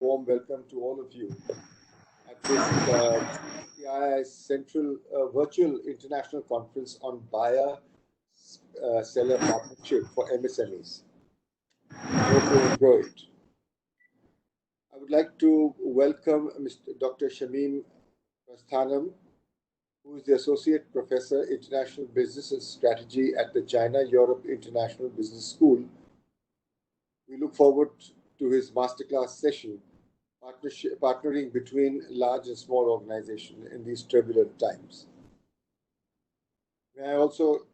Warm welcome to all of you at this CII's Central Virtual International Conference on Buyer-Seller Partnership for MSMEs. I hope you enjoy it. I would like to welcome Mr. Dr. Shamim Prasthanam, who is the Associate Professor, International Business and Strategy at the China-Europe International Business School. We look forward to his masterclass session, partnering between large and small organizations in these turbulent times. May I also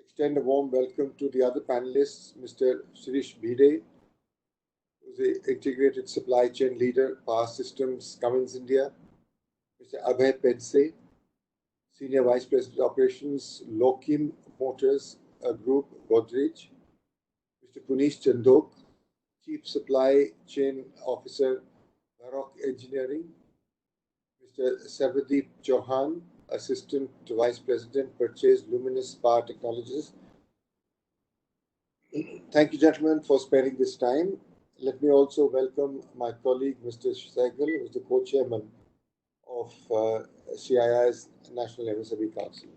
extend a warm welcome to the other panelists, Mr. Shirish Bhide, who's the Integrated Supply Chain Leader, Power Systems, Cummins India, Mr. Abhay Pedse, Senior Vice President Operations, Lokim Motors Group, Godrej, Mr. Punish Chandok, Chief Supply Chain Officer, Varroc Engineering, Mr. Sarvadeep Chauhan, Assistant Vice President, Purchase, Luminous Power Technologies. Thank you, gentlemen, for sparing this time. Let me also welcome my colleague, Mr. Sehgal, who is the co-chairman of CII's National MSME Council.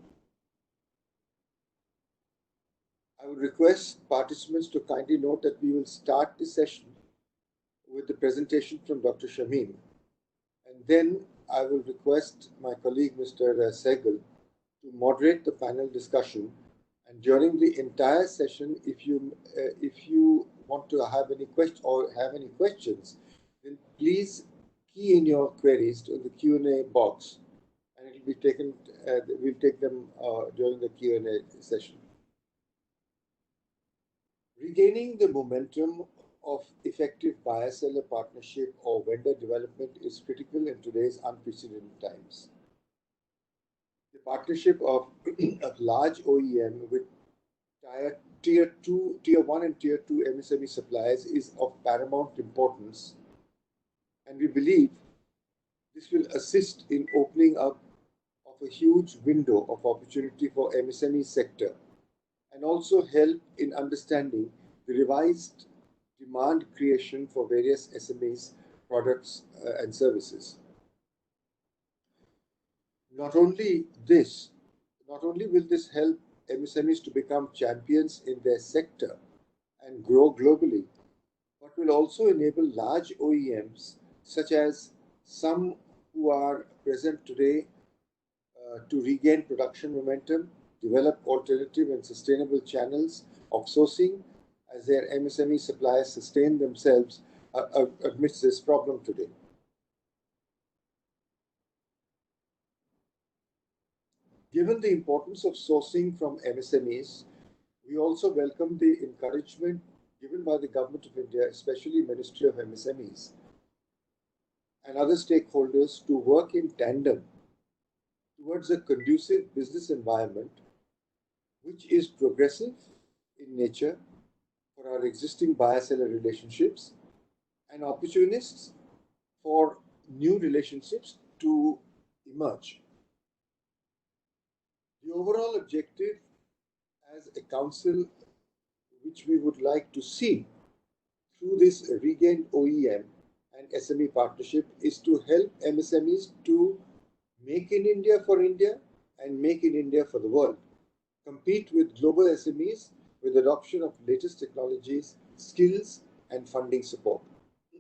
I would request participants to kindly note that we will start the session with the presentation from Dr. Shamim, and then I will request my colleague, Mr. Sehgal, to moderate the panel discussion. And during the entire session, if you want to have any questions, then please key in your queries to the Q&A box, and it will be taken. We'll take them during the Q&A session. Regaining the momentum of effective buyer-seller partnership or vendor development is critical in today's unprecedented times. The partnership of large OEM with tier 1 and tier 2 MSME suppliers is of paramount importance, and we believe this will assist in opening up of a huge window of opportunity for MSME sector, and also help in understanding the revised demand creation for various SMEs, products and services. Not only will this help MSMEs to become champions in their sector and grow globally, but will also enable large OEMs, such as some who are present today, to regain production momentum, develop alternative and sustainable channels of sourcing as their MSME suppliers sustain themselves amidst this problem today. Given the importance of sourcing from MSMEs, we also welcome the encouragement given by the Government of India, especially Ministry of MSMEs, and other stakeholders to work in tandem towards a conducive business environment which is progressive in nature for our existing buyer-seller relationships and opportunists for new relationships to emerge. The overall objective as a council, which we would like to see through this regained OEM and SME partnership, is to help MSMEs to make in India for India and make in India for the world, compete with global SMEs with adoption of latest technologies, skills, and funding support.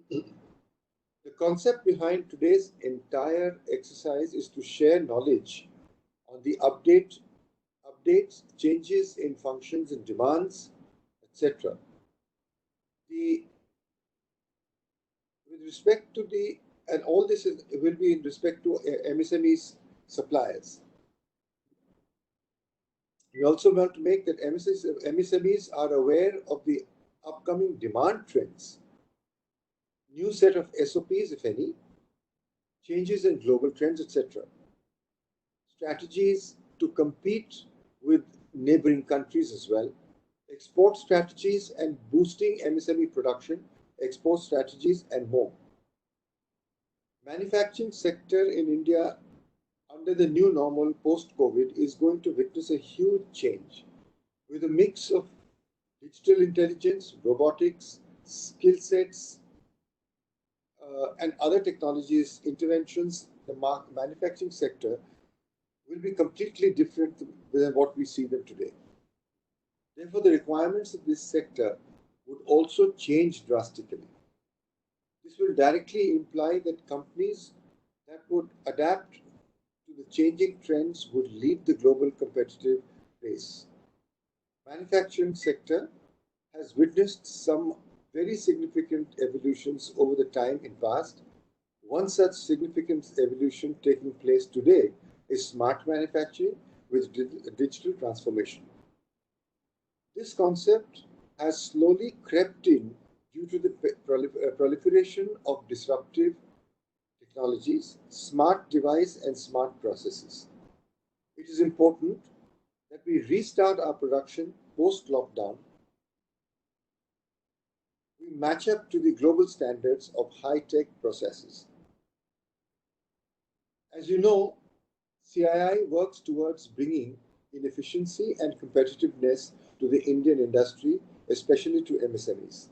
The concept behind today's entire exercise is to share knowledge on the updates, changes in functions and demands, etc. With respect to and all this will be in respect to MSMEs suppliers. We also want to make that MSMEs are aware of the upcoming demand trends, new set of SOPs, if any, changes in global trends, etc. Strategies to compete with neighboring countries as well, export strategies and boosting MSME production, export strategies, and more. Manufacturing sector in India under the new normal post-COVID is going to witness a huge change with a mix of digital intelligence, robotics, skill sets, and other technologies interventions, the manufacturing sector will be completely different than what we see them today. Therefore, the requirements of this sector would also change drastically. This will directly imply that companies that would adapt to the changing trends would lead the global competitive race. Manufacturing sector has witnessed some very significant evolutions over the time in past. One such significant evolution taking place today is smart manufacturing with digital transformation. This concept has slowly crept in due to the proliferation of disruptive technologies, smart device and smart processes. It is important that we restart our production post-lockdown. We match up to the global standards of high-tech processes. As you know, CII works towards bringing in efficiency and competitiveness to the Indian industry, especially to MSMEs.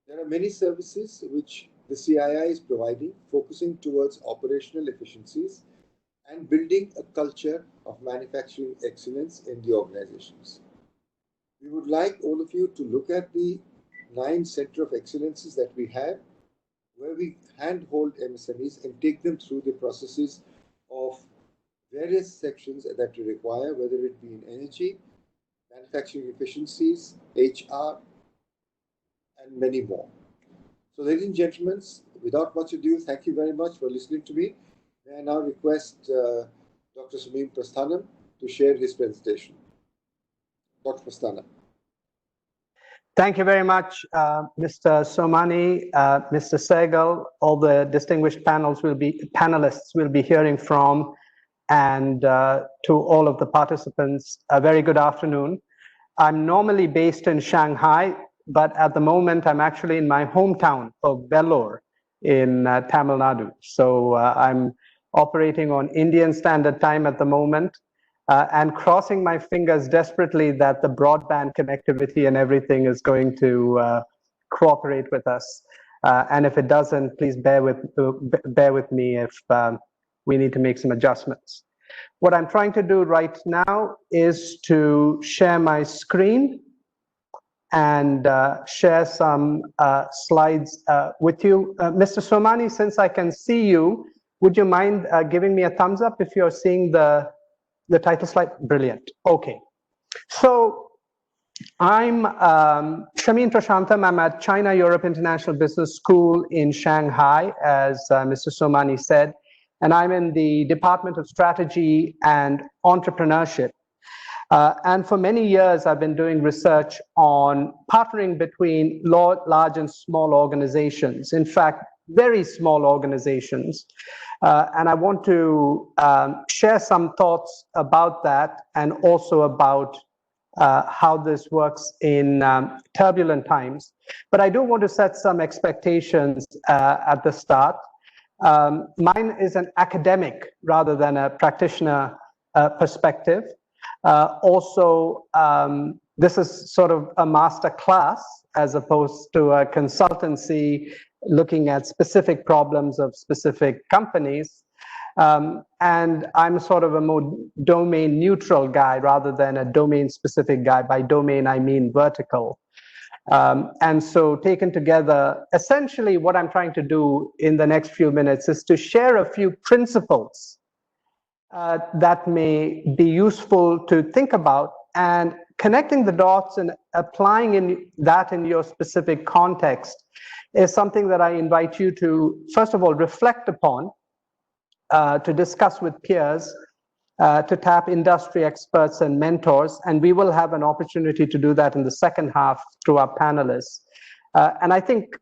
There are many services which the CII is providing, focusing towards operational efficiencies and building a culture of manufacturing excellence in the organizations. We would like all of you to look at the 9 Center of Excellences that we have, where we handhold MSMEs and take them through the processes of various sections that we require, whether it be in energy, manufacturing efficiencies, HR, and many more. So, ladies and gentlemen, without much ado, thank you very much for listening to me. May I now request Dr. Shamim Prasthanam to share his presentation. Dr. Prasthanam. Thank you very much, Mr. Somani, Mr. Sehgal, all the distinguished panelists will be hearing from, and to all of the participants, a very good afternoon. I'm normally based in Shanghai, but at the moment I'm actually in my hometown of Vellore in Tamil Nadu. So I'm operating on Indian Standard Time at the moment. And crossing my fingers desperately that the broadband connectivity and everything is going to cooperate with us. And if it doesn't, please bear with me if we need to make some adjustments. What I'm trying to do right now is to share my screen and share some slides with you. Mr. Somani, since I can see you, would you mind giving me a thumbs up if you're seeing the title slide? Brilliant. Okay. So I'm Shamim Prashantham. I'm at China Europe International Business School in Shanghai, as Mr. Somani said, and I'm in the Department of Strategy and Entrepreneurship. And for many years, I've been doing research on partnering between large and small organizations. In fact, very small organizations. And I want to share some thoughts about that and also about how this works in turbulent times. But I do want to set some expectations at the start. Mine is an academic rather than a practitioner perspective. Also, this is sort of a master class as opposed to a consultancy looking at specific problems of specific companies. And I'm sort of a more domain neutral guy rather than a domain specific guy. By domain, I mean vertical. And so taken together, essentially what I'm trying to do in the next few minutes is to share a few principles that may be useful to think about, and connecting the dots and applying that in your specific context is something that I invite you to, first of all, reflect upon, to discuss with peers, to tap industry experts and mentors, and we will have an opportunity to do that in the second half through our panelists. And I think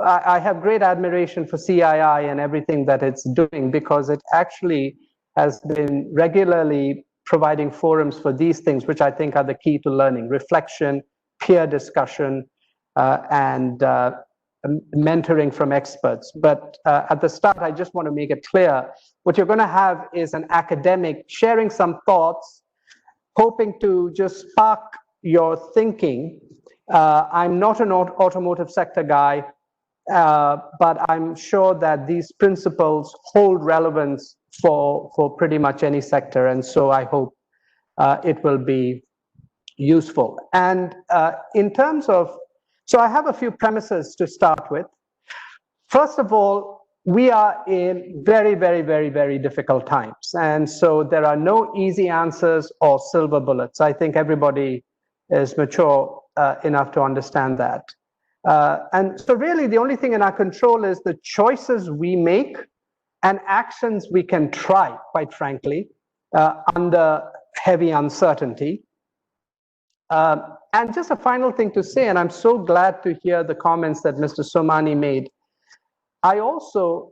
I have great admiration for CII and everything that it's doing, because it actually has been regularly providing forums for these things, which I think are the key to learning: reflection, peer discussion, and mentoring from experts. But at the start, I just want to make it clear, what you're going to have is an academic sharing some thoughts, hoping to just spark your thinking. I'm not an automotive sector guy. but I'm sure that these principles hold relevance for pretty much any sector, and so I hope it will be useful. And in terms of, so I have a few premises to start with. First of all, we are in very, very, very, very difficult times. And so there are no easy answers or silver bullets. I think everybody is mature enough to understand that. And so really the only thing in our control is the choices we make and actions we can try, quite frankly, under heavy uncertainty. And just a final thing to say, and I'm so glad to hear the comments that Mr. Somani made. I also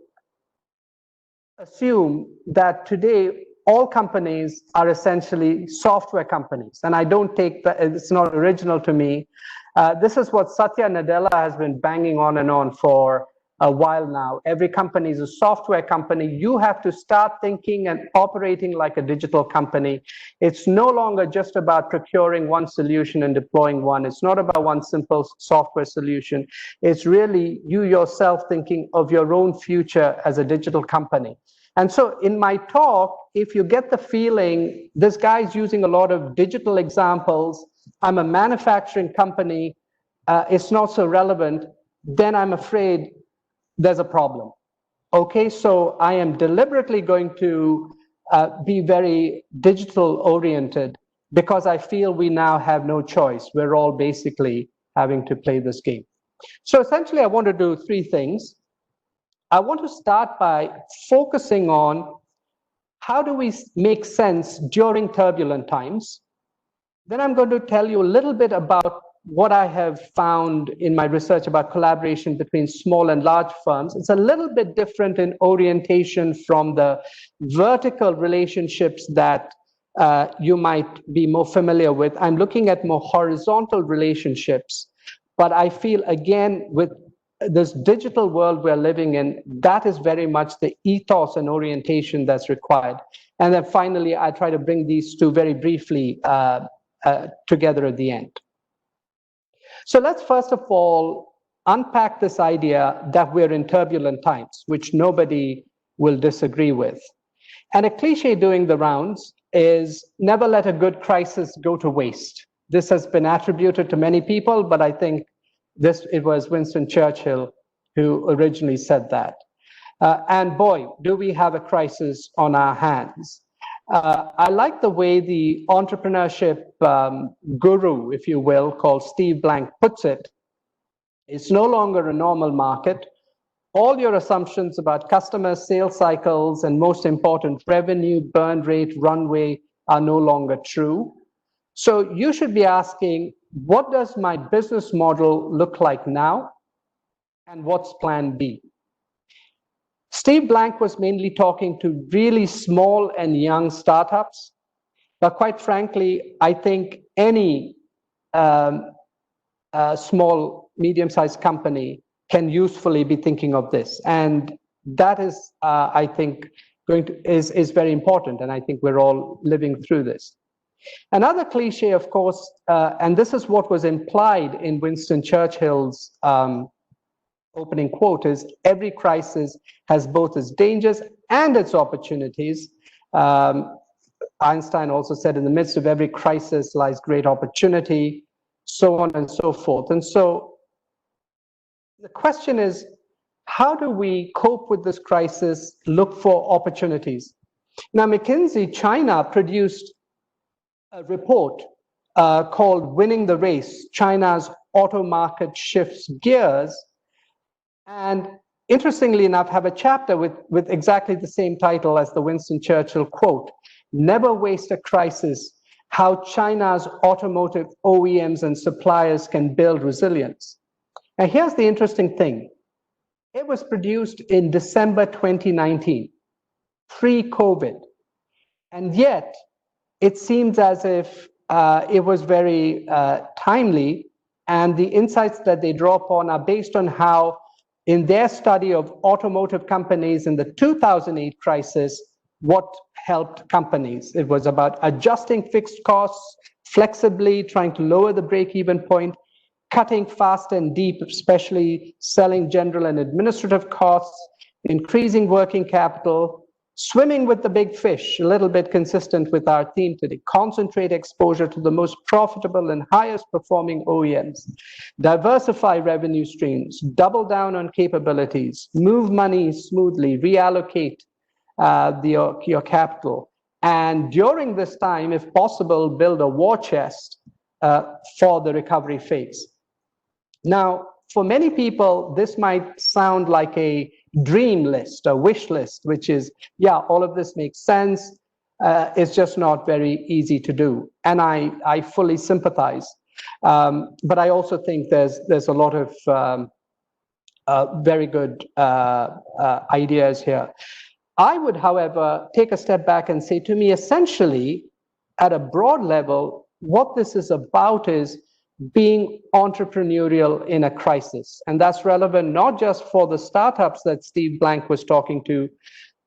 assume that today all companies are essentially software companies, and I don't take that, it's not original to me. This is what Satya Nadella has been banging on and on for a while now. Every company is a software company. You have to start thinking and operating like a digital company. It's no longer just about procuring one solution and deploying one. It's not about one simple software solution. It's really you yourself thinking of your own future as a digital company. And so in my talk, if you get the feeling this guy's using a lot of digital examples, I'm a manufacturing company, it's not so relevant, then I'm afraid there's a problem. Okay, so I am deliberately going to be very digital oriented because I feel we now have no choice. We're all basically having to play this game. So essentially I want to do three things. I want to start by focusing on how do we make sense during turbulent times. Then I'm going to tell you a little bit about what I have found in my research about collaboration between small and large firms. It's a little bit different in orientation from the vertical relationships that you might be more familiar with. I'm looking at more horizontal relationships, but I feel again with this digital world we're living in, that is very much the ethos and orientation that's required. And then finally, I try to bring these two very briefly together at the end. So let's first of all unpack this idea that we're in turbulent times, which nobody will disagree with. And a cliche doing the rounds is never let a good crisis go to waste. This has been attributed to many people, but I think it was Winston Churchill who originally said that. And boy, do we have a crisis on our hands. I like the way the entrepreneurship guru, if you will, called Steve Blank puts it. It's no longer a normal market. All your assumptions about customers, sales cycles, and most important, revenue, burn rate, runway are no longer true. So you should be asking, what does my business model look like now? And what's plan B? Steve Blank was mainly talking to really small and young startups, but quite frankly, I think any small, medium-sized company can usefully be thinking of this, and that is, I think, is very important, and I think we're all living through this. Another cliche, of course, and this is what was implied in Winston Churchill's opening quote, is every crisis has both its dangers and its opportunities. Einstein also said, in the midst of every crisis lies great opportunity, so on and so forth. And so the question is, how do we cope with this crisis, look for opportunities? Now, McKinsey China produced a report called Winning the Race, China's Auto Market Shifts Gears. And interestingly enough, have a chapter with exactly the same title as the Winston Churchill quote, Never Waste a Crisis, How China's Automotive OEMs and Suppliers Can Build Resilience. And here's the interesting thing. It was produced in December 2019, pre-COVID. And yet, it seems as if it was very timely, and the insights that they draw upon are based on how, in their study of automotive companies in the 2008 crisis, what helped companies. It was about adjusting fixed costs flexibly, trying to lower the break-even point. cutting fast and deep, especially selling general and administrative costs, increasing working capital, swimming with the big fish, a little bit consistent with our theme today, concentrate exposure to the most profitable and highest performing OEMs, diversify revenue streams, double down on capabilities, move money smoothly, reallocate your capital. And during this time, if possible, build a war chest for the recovery phase. Now, for many people, this might sound like a dream list, a wish list, which is, yeah, all of this makes sense. It's just not very easy to do. And I fully sympathize. But I also think there's a lot of very good ideas here. I would, however, take a step back and say, to me, essentially, at a broad level, what this is about is being entrepreneurial in a crisis. And that's relevant not just for the startups that Steve Blank was talking to,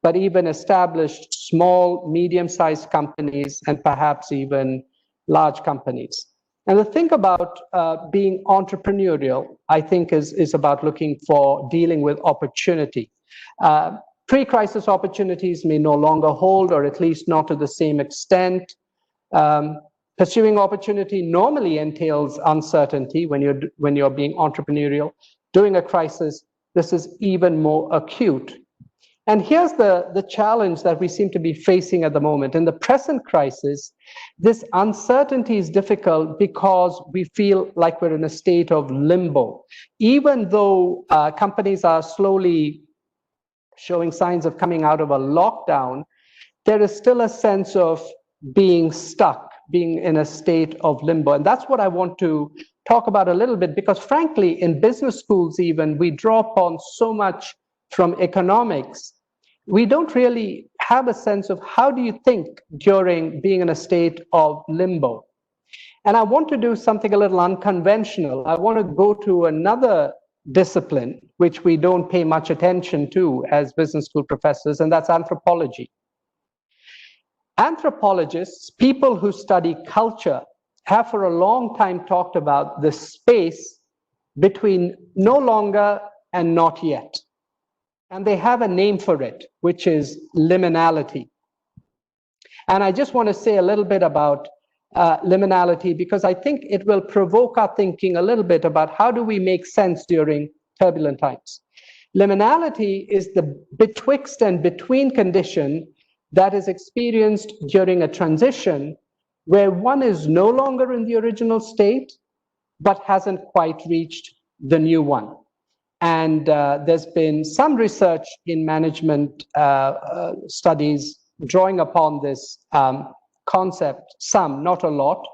but even established small, medium-sized companies, and perhaps even large companies. And the thing about being entrepreneurial, I think, is about looking for dealing with opportunity. Pre-crisis opportunities may no longer hold, or at least not to the same extent. Pursuing opportunity normally entails uncertainty when you're being entrepreneurial. During a crisis, this is even more acute. And here's the challenge that we seem to be facing at the moment. In the present crisis, this uncertainty is difficult because we feel like we're in a state of limbo. Even though companies are slowly showing signs of coming out of a lockdown, there is still a sense of being stuck, being in a state of limbo. And that's what I want to talk about a little bit, because frankly, in business schools even, we draw upon so much from economics. We don't really have a sense of how do you think during being in a state of limbo. And I want to do something a little unconventional. I want to go to another discipline, which we don't pay much attention to as business school professors, and that's anthropology. Anthropologists, people who study culture, have for a long time talked about the space between no longer and not yet. And they have a name for it, which is liminality. And I just want to say a little bit about liminality, because I think it will provoke our thinking a little bit about how do we make sense during turbulent times. Liminality is the betwixt and between condition that is experienced during a transition where one is no longer in the original state, but hasn't quite reached the new one. And there's been some research in management studies drawing upon this concept, some, not a lot.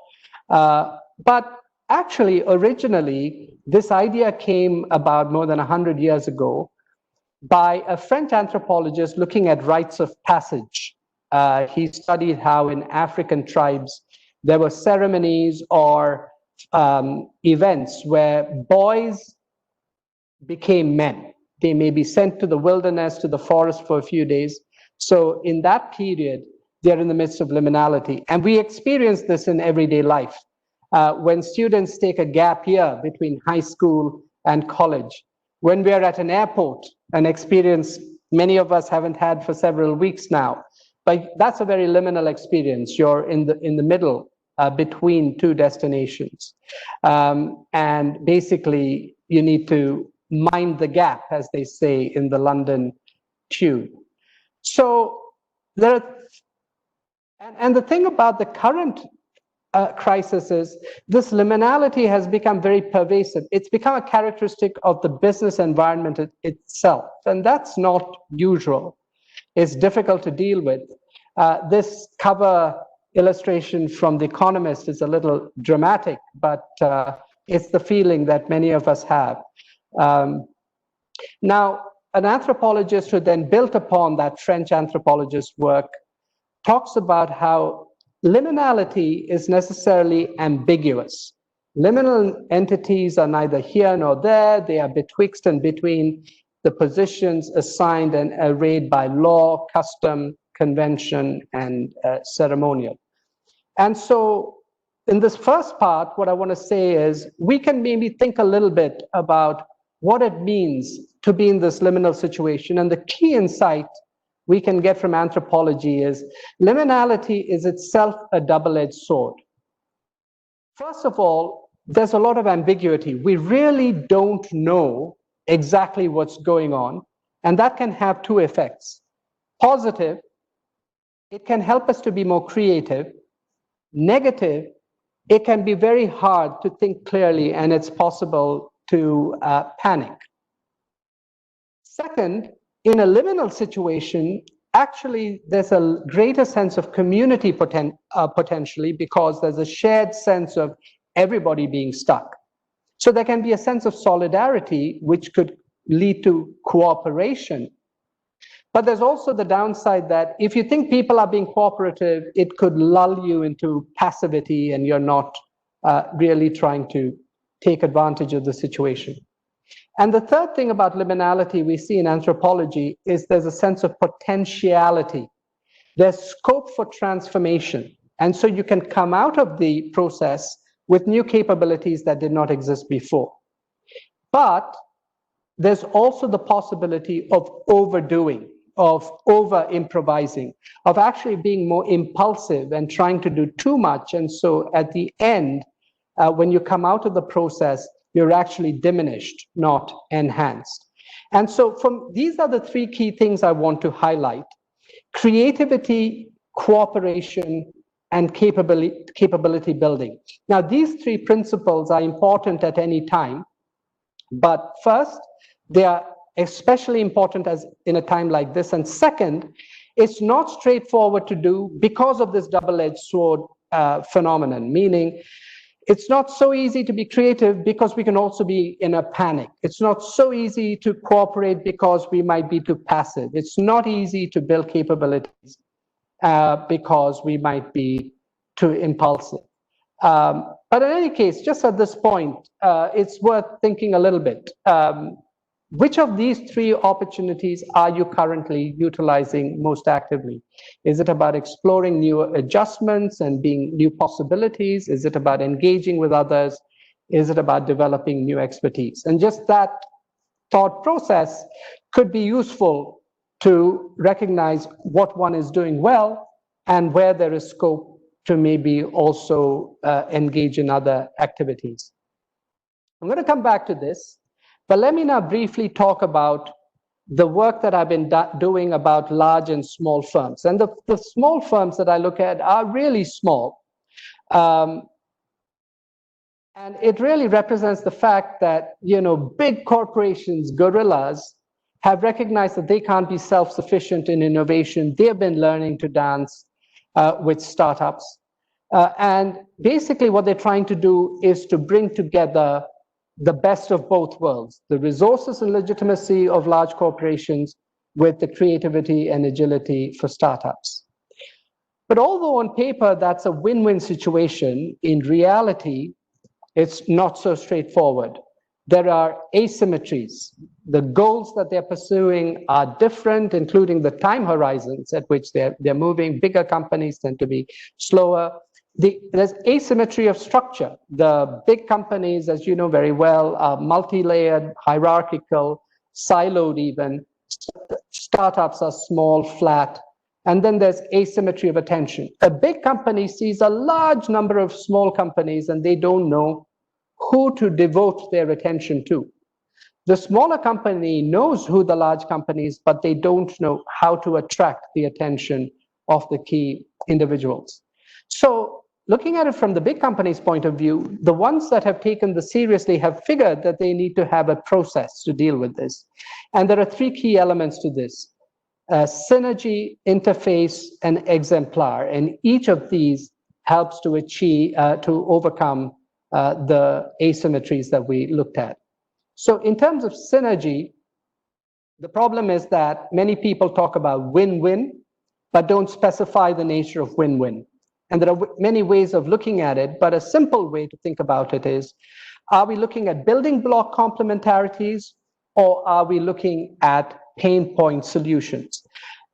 But actually, originally, this idea came about more than 100 years ago by a French anthropologist looking at rites of passage. He studied how in African tribes there were ceremonies or events where boys became men. They may be sent to the wilderness, to the forest for a few days. So in that period, they're in the midst of liminality. And we experience this in everyday life. When students take a gap year between high school and college, when we're at an airport, an experience many of us haven't had for several weeks now, but that's a very liminal experience. You're in the middle between two destinations. And basically, you need to mind the gap, as they say in the London Tube. So there are, and the thing about the current crisis is this liminality has become very pervasive. It's become a characteristic of the business environment itself, and that's not usual. It's difficult to deal with. This cover illustration from The Economist is a little dramatic, but it's the feeling that many of us have. Now, an anthropologist who then built upon that French anthropologist's work talks about how liminality is necessarily ambiguous. Liminal entities are neither here nor there. They are betwixt and between the positions assigned and arrayed by law, custom, convention, and ceremonial. And so in this first part, what I want to say is we can maybe think a little bit about what it means to be in this liminal situation. And the key insight we can get from anthropology is liminality is itself a double-edged sword. First of all, there's a lot of ambiguity. We really don't know exactly what's going on, and that can have two effects. Positive, it can help us to be more creative. Negative, it can be very hard to think clearly, and it's possible to panic. Second, in a liminal situation, actually there's a greater sense of community potentially, because there's a shared sense of everybody being stuck. So there can be a sense of solidarity, which could lead to cooperation. But there's also the downside that if you think people are being cooperative, it could lull you into passivity and you're not really trying to take advantage of the situation. And the third thing about liminality we see in anthropology is there's a sense of potentiality. There's scope for transformation. And so you can come out of the process with new capabilities that did not exist before. But there's also the possibility of overdoing, of over-improvising, of actually being more impulsive and trying to do too much. And so at the end, when you come out of the process, you're actually diminished, not enhanced. And so these are the three key things I want to highlight: creativity, cooperation, and capability building. Now, these three principles are important at any time, but first, they are especially important as in a time like this. And second, it's not straightforward to do because of this double-edged sword phenomenon, meaning it's not so easy to be creative because we can also be in a panic. It's not so easy to cooperate because we might be too passive. It's not easy to build capabilities because we might be too impulsive. But in any case, just at this point, it's worth thinking a little bit. Which of these three opportunities are you currently utilizing most actively? Is it about exploring new adjustments and being new possibilities? Is it about engaging with others? Is it about developing new expertise? And just that thought process could be useful to recognize what one is doing well and where there is scope to maybe also engage in other activities. I'm going to come back to this. But let me now briefly talk about the work that I've been doing about large and small firms. And the small firms that I look at are really small. And it really represents the fact that, big corporations, gorillas, have recognized that they can't be self-sufficient in innovation. They've been learning to dance with startups. And basically what they're trying to do is to bring together the best of both worlds, the resources and legitimacy of large corporations with the creativity and agility for startups. But although on paper that's a win-win situation, in reality, it's not so straightforward. There are asymmetries. The goals that they're pursuing are different, including the time horizons at which they're moving. Bigger companies tend to be slower. There's asymmetry of structure. The big companies, as you know very well, are multi-layered, hierarchical, siloed even. Startups are small, flat. And then there's asymmetry of attention. A big company sees a large number of small companies and they don't know who to devote their attention to. The smaller company knows who the large company is, but they don't know how to attract the attention of the key individuals. So looking at it from the big company's point of view, the ones that have taken this seriously have figured that they need to have a process to deal with this. And there are three key elements to this: synergy, interface, and exemplar. And each of these helps to achieve, to overcome the asymmetries that we looked at. So in terms of synergy, the problem is that many people talk about win-win, but don't specify the nature of win-win. And there are many ways of looking at it, but a simple way to think about it is, are we looking at building block complementarities, or are we looking at pain point solutions?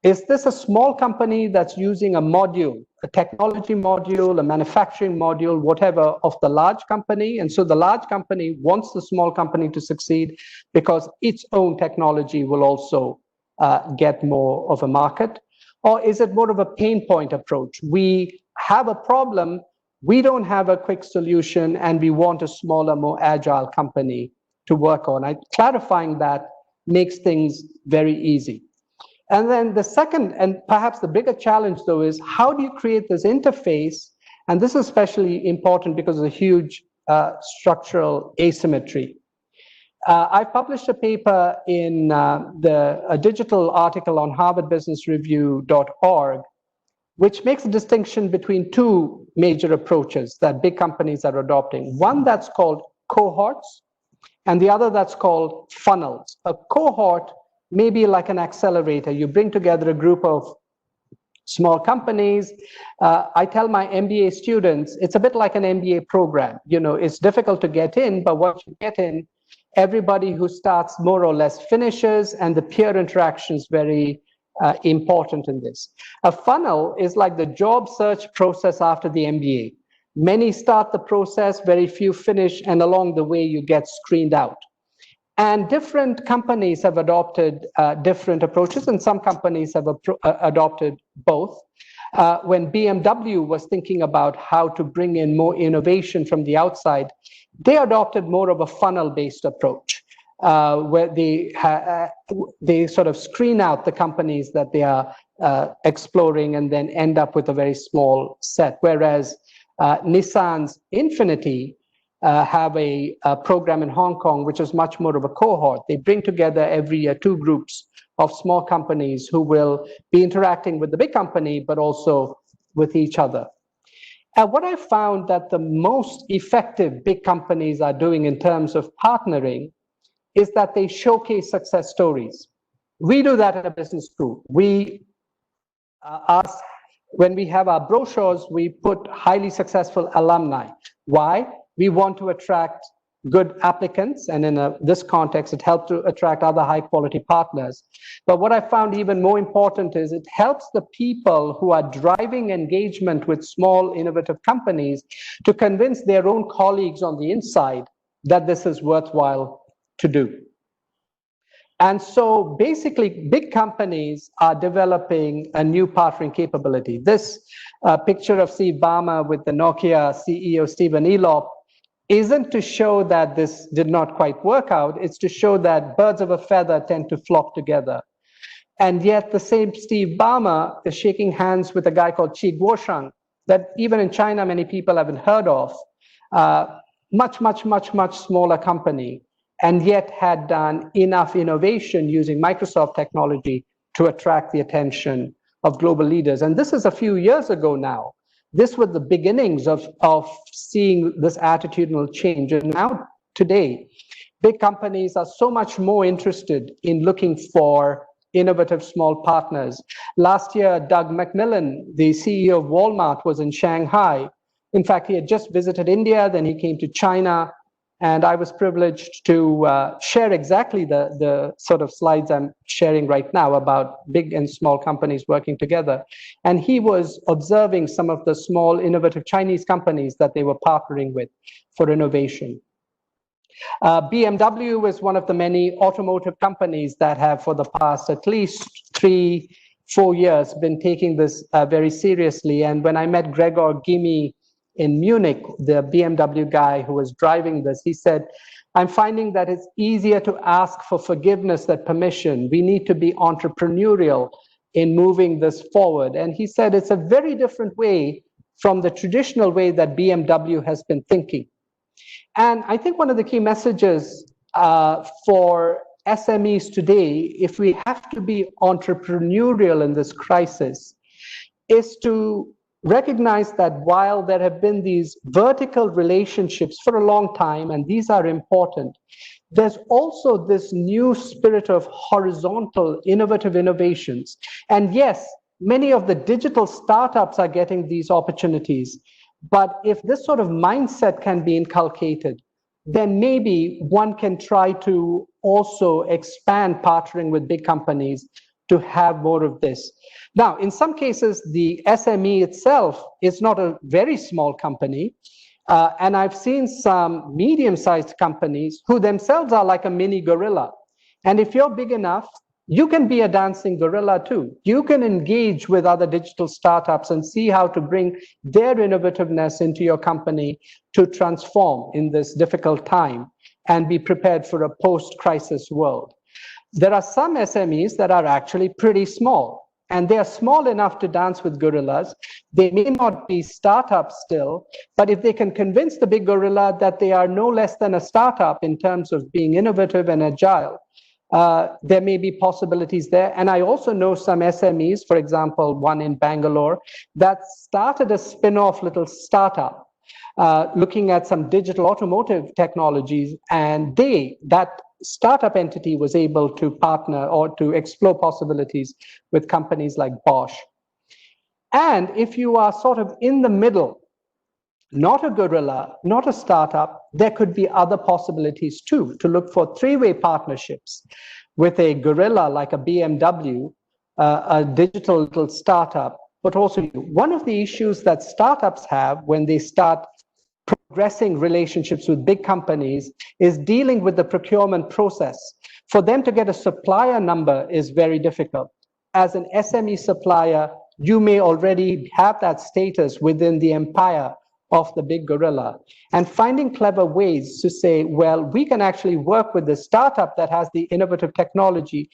Is this a small company that's using a module, a technology module, a manufacturing module, whatever, of the large company? And so the large company wants the small company to succeed because its own technology will also get more of a market? Or is it more of a pain point approach? We have a problem, we don't have a quick solution, and we want a smaller, more agile company to work on. Clarifying that makes things very easy. And then the second, and perhaps the bigger challenge, though, is how do you create this interface? And this is especially important because of the huge structural asymmetry. I published a paper in a digital article on harvardbusinessreview.org, which makes a distinction between two major approaches that big companies are adopting. One that's called cohorts, and the other that's called funnels. A cohort may be like an accelerator. You bring together a group of small companies. I tell my MBA students, it's a bit like an MBA program. You know, it's difficult to get in, but once you get in, everybody who starts more or less finishes, and the peer interaction is very important in this. A funnel is like the job search process after the MBA. Many start the process, very few finish, and along the way you get screened out. And different companies have adopted different approaches, and some companies have adopted both. When BMW was thinking about how to bring in more innovation from the outside, they adopted more of a funnel-based approach, where they sort of screen out the companies that they are exploring and then end up with a very small set. Whereas Nissan's Infinity have a program in Hong Kong, which is much more of a cohort. They bring together every year 2 groups of small companies who will be interacting with the big company, but also with each other. And what I found that the most effective big companies are doing in terms of partnering is that they showcase success stories. We do that at a business school. We ask, when we have our brochures, we put highly successful alumni. Why? We want to attract good applicants, and in this context, it helps to attract other high-quality partners. But what I found even more important is it helps the people who are driving engagement with small, innovative companies to convince their own colleagues on the inside that this is worthwhile to do. And so basically, big companies are developing a new partnering capability. This picture of Steve Ballmer with the Nokia CEO, Stephen Elop, isn't to show that this did not quite work out. It's to show that birds of a feather tend to flock together. And yet the same Steve Ballmer is shaking hands with a guy called Qi Guosheng that even in China, many people haven't heard of. Much smaller company, and yet had done enough innovation using Microsoft technology to attract the attention of global leaders. And this is a few years ago now. This was the beginnings of seeing this attitudinal change. And now, today, big companies are so much more interested in looking for innovative small partners. Last year, Doug McMillon, the CEO of Walmart, was in Shanghai. In fact, he had just visited India, then he came to China, and I was privileged to share exactly the sort of slides I'm sharing right now about big and small companies working together. And he was observing some of the small, innovative Chinese companies that they were partnering with for innovation. BMW is one of the many automotive companies that have, for the past at least 3-4 years, been taking this very seriously. And when I met Gregor Gimi in Munich, the BMW guy who was driving this, he said, I'm finding that it's easier to ask for forgiveness than permission. We need to be entrepreneurial in moving this forward. And he said it's a very different way from the traditional way that BMW has been thinking. And I think one of the key messages for SMEs today, if we have to be entrepreneurial in this crisis, is to recognize that while there have been these vertical relationships for a long time, and these are important, there's also this new spirit of horizontal innovative innovations. And yes, many of the digital startups are getting these opportunities. But if this sort of mindset can be inculcated, then maybe one can try to also expand partnering with big companies to have more of this. Now, in some cases, the SME itself is not a very small company. And I've seen some medium-sized companies who themselves are like a mini gorilla. And if you're big enough, you can be a dancing gorilla too. You can engage with other digital startups and see how to bring their innovativeness into your company to transform in this difficult time and be prepared for a post-crisis world. There are some SMEs that are actually pretty small, and they are small enough to dance with gorillas. They may not be startups still, but if they can convince the big gorilla that they are no less than a startup in terms of being innovative and agile, there may be possibilities there. And I also know some SMEs, for example, one in Bangalore, that started a spin-off little startup looking at some digital automotive technologies, and that startup entity was able to partner or to explore possibilities with companies like Bosch. And if you are sort of in the middle, not a gorilla, not a startup, there could be other possibilities too, to look for three-way partnerships with a gorilla like a BMW, a digital little startup, but also one of the issues that startups have when they start progressing relationships with big companies is dealing with the procurement process. For them to get a supplier number is very difficult. As an SME supplier, you may already have that status within the empire of the big gorilla. And finding clever ways to say, well, we can actually work with the startup that has the innovative technology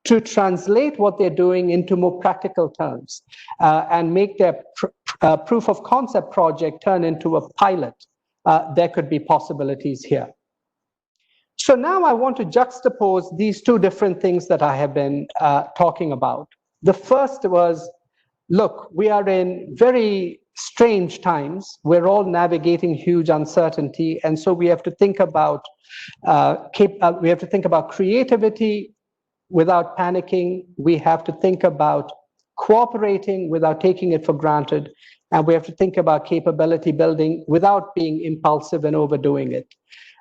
to translate what they're doing into more practical terms and make their proof of concept project turn into a pilot. There could be possibilities here. So now I want to juxtapose these two different things that I have been talking about. The first was, look, we are in very strange times. We're all navigating huge uncertainty, and so we have to think about creativity without panicking. We have to think about cooperating without taking it for granted, and we have to think about capability building without being impulsive and overdoing it.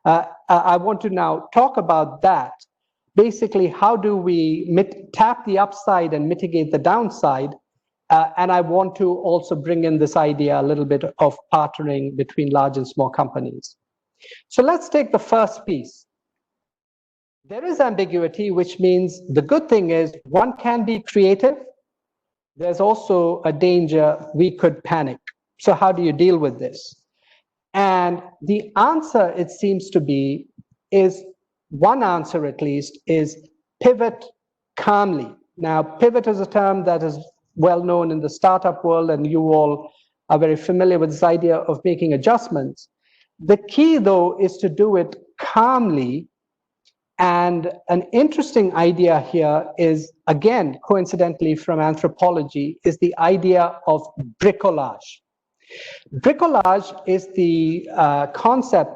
I want to now talk about that. Basically, how do we tap the upside and mitigate the downside? And I want to also bring in this idea a little bit of partnering between large and small companies. So let's take the first piece. There is ambiguity, which means the good thing is one can be creative. There's also a danger we could panic. So how do you deal with this? And the answer, it seems to be, is one answer at least, is pivot calmly. Now, pivot is a term that is well known in the startup world, and you all are very familiar with this idea of making adjustments. The key, though, is to do it calmly. And an interesting idea here is, again, coincidentally from anthropology, is the idea of bricolage. Bricolage is the concept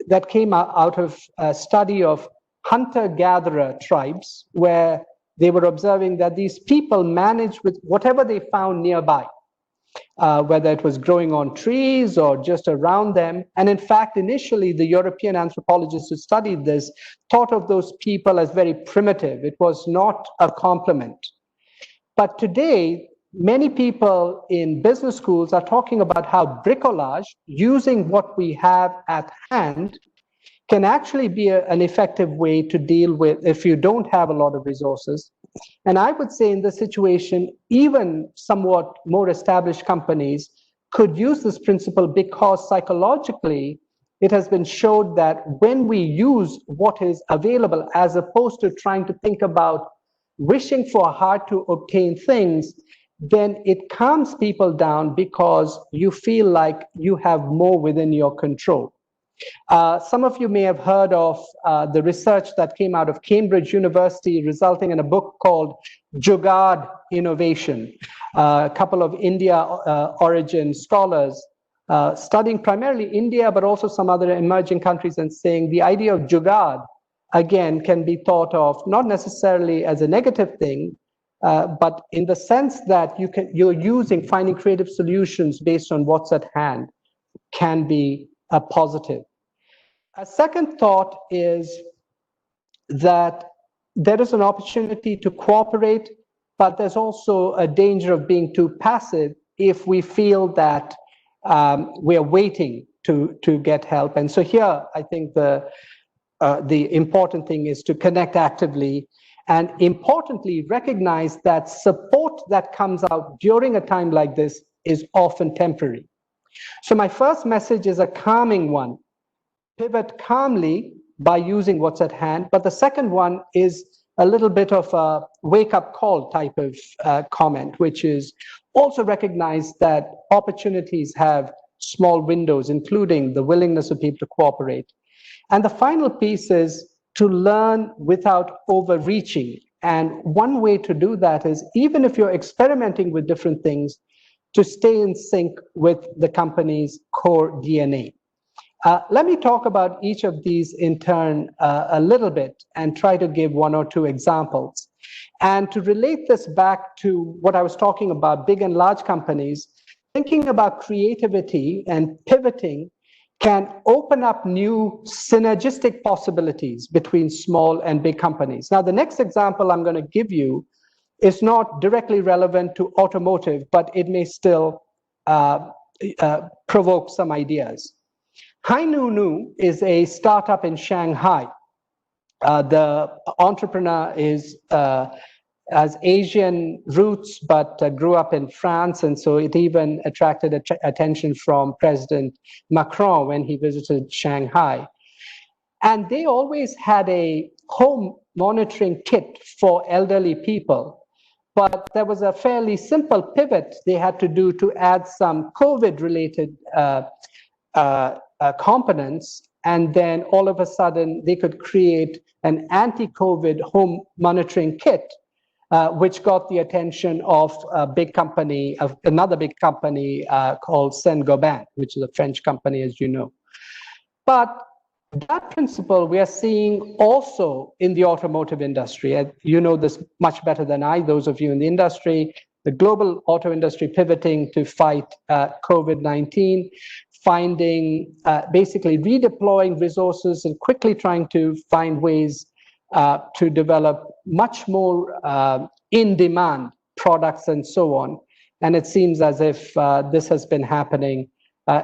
that came out of a study of hunter-gatherer tribes, where they were observing that these people managed with whatever they found nearby, whether it was growing on trees or just around them. And in fact, initially, the European anthropologists who studied this thought of those people as very primitive. It was not a compliment. But today, many people in business schools are talking about how bricolage, using what we have at hand, can actually be an effective way to deal with if you don't have a lot of resources. And I would say in this situation, even somewhat more established companies could use this principle, because psychologically, it has been showed that when we use what is available, as opposed to trying to think about wishing for hard to obtain things, then it calms people down because you feel like you have more within your control. Some of you may have heard of the research that came out of Cambridge University, resulting in a book called Jugaad Innovation. A couple of India origin scholars studying primarily India, but also some other emerging countries, and saying the idea of Jugaad, again, can be thought of not necessarily as a negative thing, but in the sense that you're finding creative solutions based on what's at hand can be a positive. A second thought is that there is an opportunity to cooperate but there's also a danger of being too passive if we feel that we're waiting to get help. And so here, I think the important thing is to connect actively and importantly recognize that support that comes out during a time like this is often temporary. So my first message is a calming one. Pivot calmly by using what's at hand. But the second one is a little bit of a wake-up call type of comment, which is also recognize that opportunities have small windows, including the willingness of people to cooperate. And the final piece is to learn without overreaching. And one way to do that is, even if you're experimenting with different things, to stay in sync with the company's core DNA. Let me talk about each of these in turn a little bit and try to give one or two examples. And to relate this back to what I was talking about, big and large companies, thinking about creativity and pivoting can open up new synergistic possibilities between small and big companies. Now, the next example I'm going to give you is not directly relevant to automotive, but it may still provoke some ideas. Hai Nu is a startup in Shanghai. The entrepreneur has Asian roots, but grew up in France, and so it even attracted attention from President Macron when he visited Shanghai. And they always had a home monitoring kit for elderly people, but there was a fairly simple pivot they had to do to add some COVID-related components, and then all of a sudden they could create an anti-COVID home monitoring kit, which got the attention of a big company, of another big company called Saint-Gobain, which is a French company, as you know. But that principle we are seeing also in the automotive industry. And you know this much better than I, those of you in the industry, the global auto industry pivoting to fight COVID-19, finding, basically redeploying resources and quickly trying to find ways to develop much more in-demand products and so on. And it seems as if this has been happening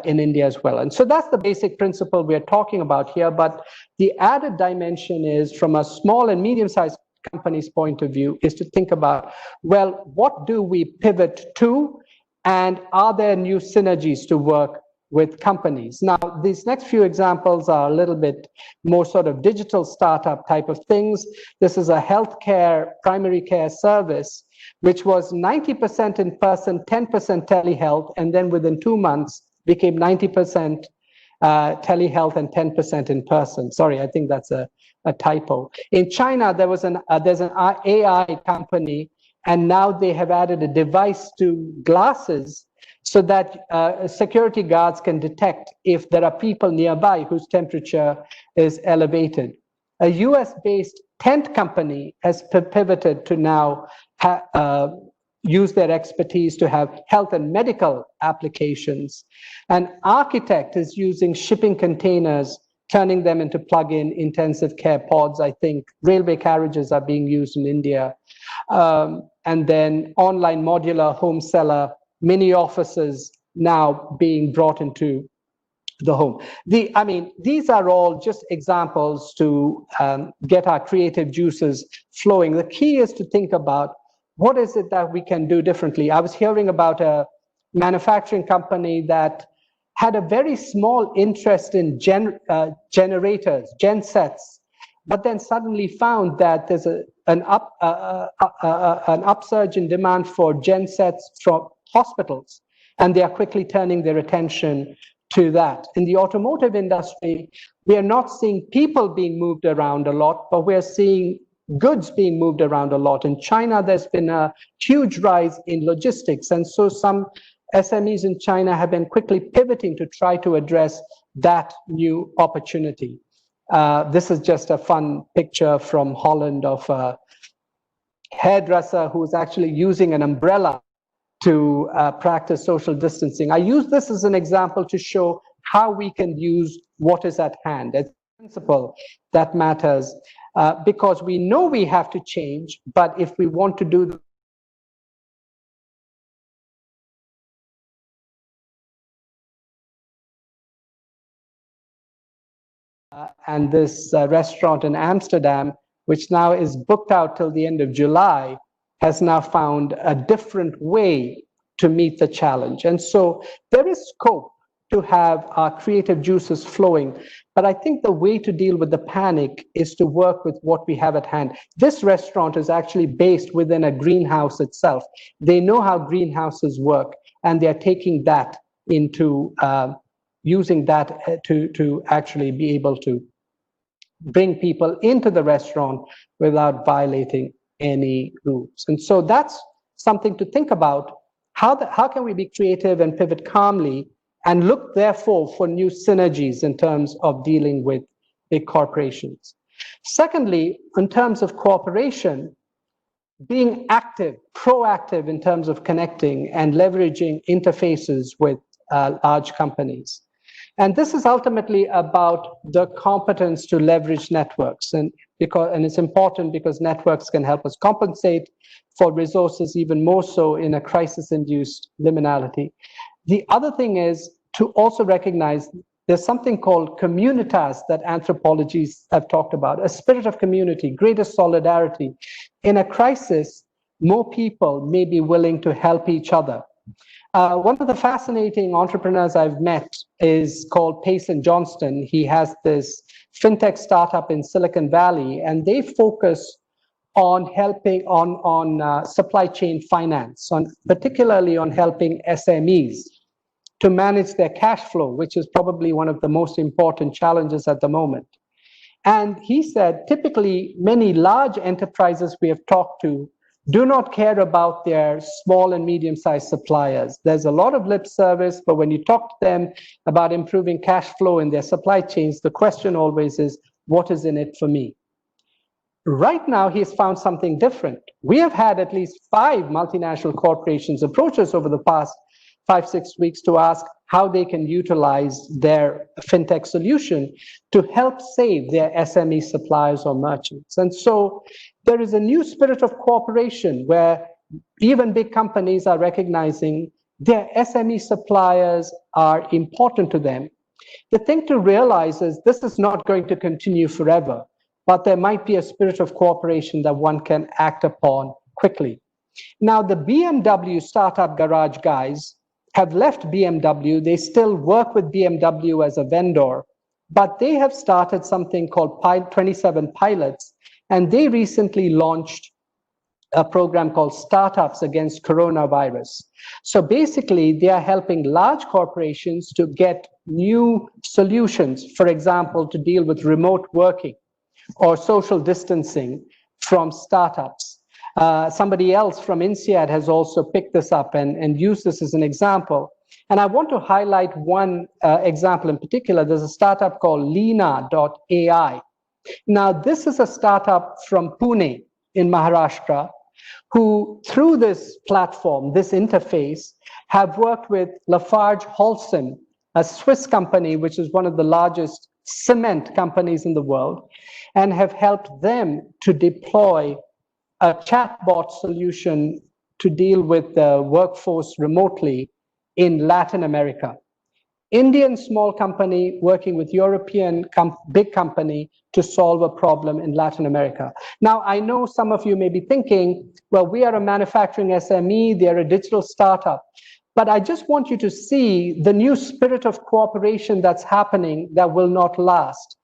in India as well. And so that's the basic principle we're talking about here. But the added dimension is, from a small and medium-sized company's point of view, is to think about, well, what do we pivot to? And are there new synergies to work with companies? Now, these next few examples are a little bit more sort of digital startup type of things. This is a healthcare, primary care service, which was 90% in person, 10% telehealth, and then within 2 months became 90% telehealth and 10% in person. Sorry, I think that's a typo. In China, there's an AI company, and now they have added a device to glasses so that security guards can detect if there are people nearby whose temperature is elevated. A US-based tent company has pivoted to now use their expertise to have health and medical applications. An architect is using shipping containers, turning them into plug-in intensive care pods. I think railway carriages are being used in India. And then online modular home seller, mini offices now being brought into the home. These are all just examples to get our creative juices flowing. The key is to think about, what is it that we can do differently? I was hearing about a manufacturing company that had a very small interest in generators, gensets, but then suddenly found that there's an upsurge in demand for gensets from hospitals, and they are quickly turning their attention to that. In the automotive industry, we are not seeing people being moved around a lot, but we're seeing goods being moved around a lot. In China, there's been a huge rise in logistics, and so some SMEs in China have been quickly pivoting to try to address that new opportunity. This is just a fun picture from Holland of a hairdresser who's actually using an umbrella to practice social distancing. I use this as an example to show how we can use what is at hand. It's a principle that matters because we know we have to change, but if we want to do and this restaurant in Amsterdam, which now is booked out till the end of July, has now found a different way to meet the challenge. And so there is scope to have our creative juices flowing. But I think the way to deal with the panic is to work with what we have at hand. This restaurant is actually based within a greenhouse itself. They know how greenhouses work, and they're taking that into using that to actually be able to bring people into the restaurant without violating any rules. And so that's something to think about. How can we be creative and pivot calmly and look, therefore, for new synergies in terms of dealing with big corporations? Secondly, in terms of cooperation, being active, proactive in terms of connecting and leveraging interfaces with large companies. And this is ultimately about the competence to leverage networks. And it's important because networks can help us compensate for resources even more so in a crisis-induced liminality. The other thing is to also recognize there's something called communitas that anthropologists have talked about, a spirit of community, greater solidarity. In a crisis, more people may be willing to help each other. One of the fascinating entrepreneurs I've met is called Payson Johnston. He has this fintech startup in Silicon Valley, and they focus on helping on supply chain finance, particularly on helping SMEs to manage their cash flow, which is probably one of the most important challenges at the moment. And he said, typically, many large enterprises we have talked to do not care about their small and medium-sized suppliers. There's a lot of lip service, but when you talk to them about improving cash flow in their supply chains, the question always is, what is in it for me? Right now, he's found something different. We have had at least 5 multinational corporations approach us over the past 5-6 weeks to ask how they can utilize their fintech solution to help save their SME suppliers or merchants. And so there is a new spirit of cooperation where even big companies are recognizing their SME suppliers are important to them. The thing to realize is this is not going to continue forever, but there might be a spirit of cooperation that one can act upon quickly. Now, the BMW Startup Garage guys have left BMW. They still work with BMW as a vendor, but they have started something called 27 Pilots, and they recently launched a program called Startups Against Coronavirus. So basically, they are helping large corporations to get new solutions, for example, to deal with remote working or social distancing from startups. Somebody else from INSEAD has also picked this up and used this as an example. And I want to highlight one example in particular. There's a startup called Lena.ai. Now, this is a startup from Pune in Maharashtra who, through this platform, this interface, have worked with Lafarge Holcim, a Swiss company, which is one of the largest cement companies in the world, and have helped them to deploy a chatbot solution to deal with the workforce remotely in Latin America. Indian small company working with European big company to solve a problem in Latin America. Now, I know some of you may be thinking, well, we are a manufacturing SME, they're a digital startup. But I just want you to see the new spirit of cooperation that's happening that will not last.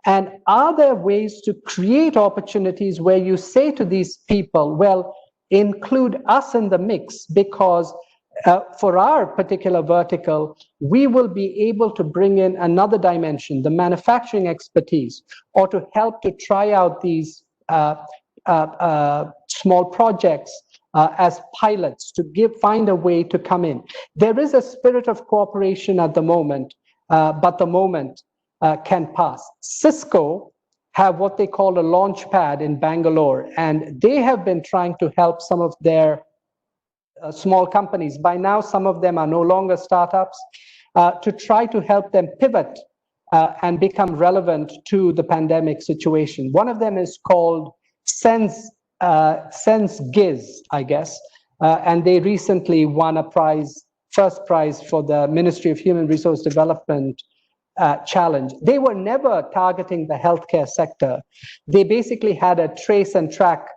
And are there ways to create opportunities where you say to these people, well, include us in the mix, because for our particular vertical, we will be able to bring in another dimension, the manufacturing expertise, or to help to try out these small projects as pilots to find a way to come in. There is a spirit of cooperation at the moment, but the moment can pass. Cisco have what they call a launch pad in Bangalore, and they have been trying to help some of their small companies. By now, some of them are no longer startups, to try to help them pivot and become relevant to the pandemic situation. One of them is called SenseGiz, I guess, and they recently won a prize, first prize for the Ministry of Human Resource Development challenge. They were never targeting the healthcare sector. They basically had a trace and track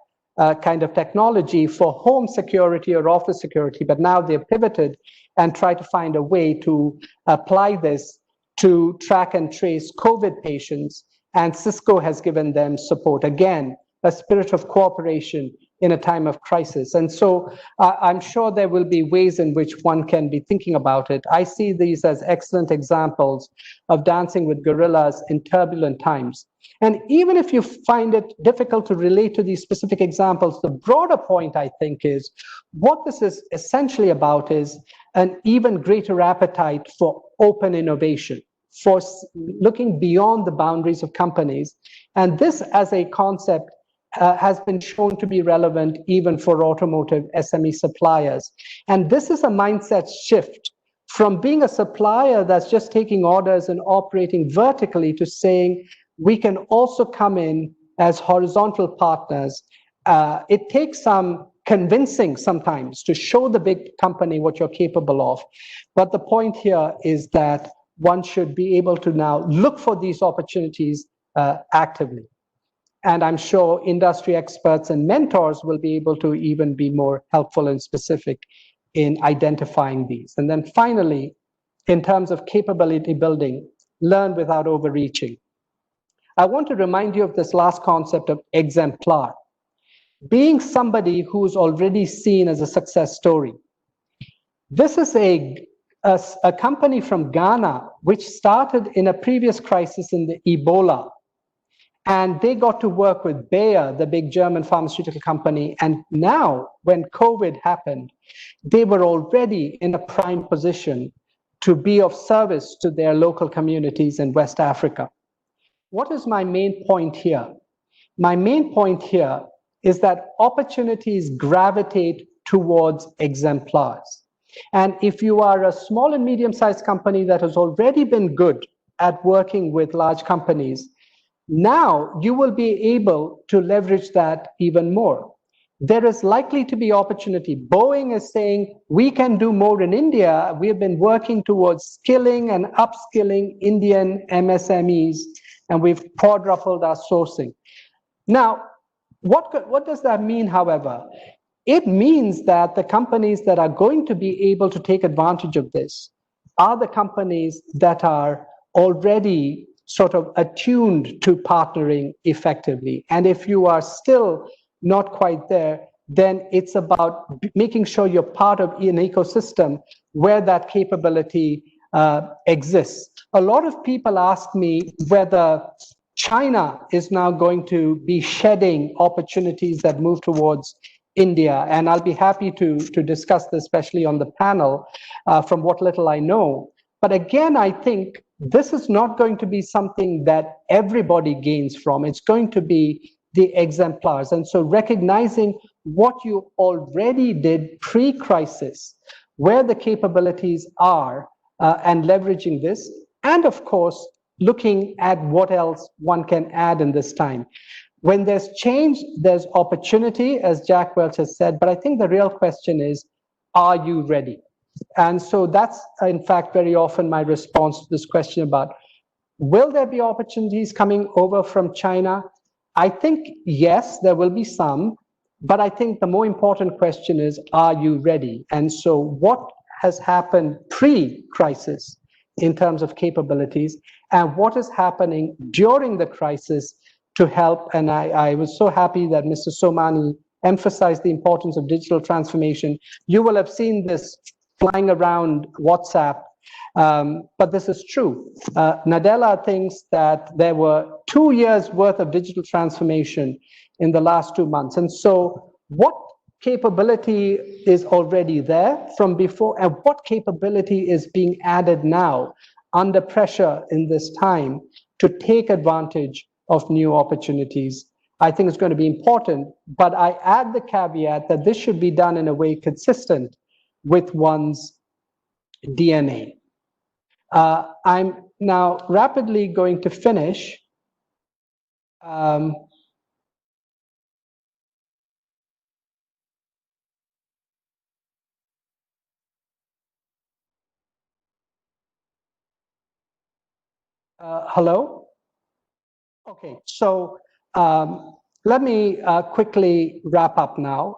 kind of technology for home security or office security, but now they've pivoted and try to find a way to apply this to track and trace COVID patients, and Cisco has given them support. Again, a spirit of cooperation in a time of crisis. And so I'm sure there will be ways in which one can be thinking about it. I see these as excellent examples of dancing with gorillas in turbulent times. And even if you find it difficult to relate to these specific examples, the broader point, I think, is what this is essentially about is an even greater appetite for open innovation, for looking beyond the boundaries of companies. And this as a concept has been shown to be relevant even for automotive SME suppliers. And this is a mindset shift from being a supplier that's just taking orders and operating vertically to saying we can also come in as horizontal partners. It takes some convincing sometimes to show the big company what you're capable of. But the point here is that one should be able to now look for these opportunities actively. And I'm sure industry experts and mentors will be able to even be more helpful and specific in identifying these. And then finally, in terms of capability building, learn without overreaching. I want to remind you of this last concept of exemplar. Being somebody who's already seen as a success story. This is a company from Ghana, which started in a previous crisis in the Ebola. And they got to work with Bayer, the big German pharmaceutical company. And now, when COVID happened, they were already in a prime position to be of service to their local communities in West Africa. What is my main point here? My main point here is that opportunities gravitate towards exemplars. And if you are a small and medium-sized company that has already been good at working with large companies, now you will be able to leverage that even more. There is likely to be opportunity. Boeing is saying we can do more in India. We have been working towards skilling and upskilling Indian MSMEs, and we've quadrupled our sourcing. Now, what does that mean, however? It means that the companies that are going to be able to take advantage of this are the companies that are already sort of attuned to partnering effectively. And if you are still not quite there, then it's about making sure you're part of an ecosystem where that capability exists. A lot of people ask me whether China is now going to be shedding opportunities that move towards India. And I'll be happy to discuss this, especially on the panel, from what little I know. But again, I think this is not going to be something that everybody gains from. It's going to be the exemplars. And so recognizing what you already did pre-crisis, where the capabilities are, and leveraging this, and of course, looking at what else one can add in this time. When there's change, there's opportunity, as Jack Welch has said, but I think the real question is, are you ready? And so that's, in fact, very often my response to this question about, will there be opportunities coming over from China? I think, yes, there will be some, but I think the more important question is, are you ready? And so what has happened pre-crisis in terms of capabilities, and what is happening during the crisis to help? And I was so happy that Mr. Somani emphasized the importance of digital transformation. You will have seen this flying around WhatsApp, but this is true. Nadella thinks that there were 2 years worth of digital transformation in the last 2 months. And so what capability is already there from before, and what capability is being added now under pressure in this time to take advantage of new opportunities? I think it's going to be important, but I add the caveat that this should be done in a way consistent with one's DNA. I'm now rapidly going to finish. Hello? Okay, so let me quickly wrap up now.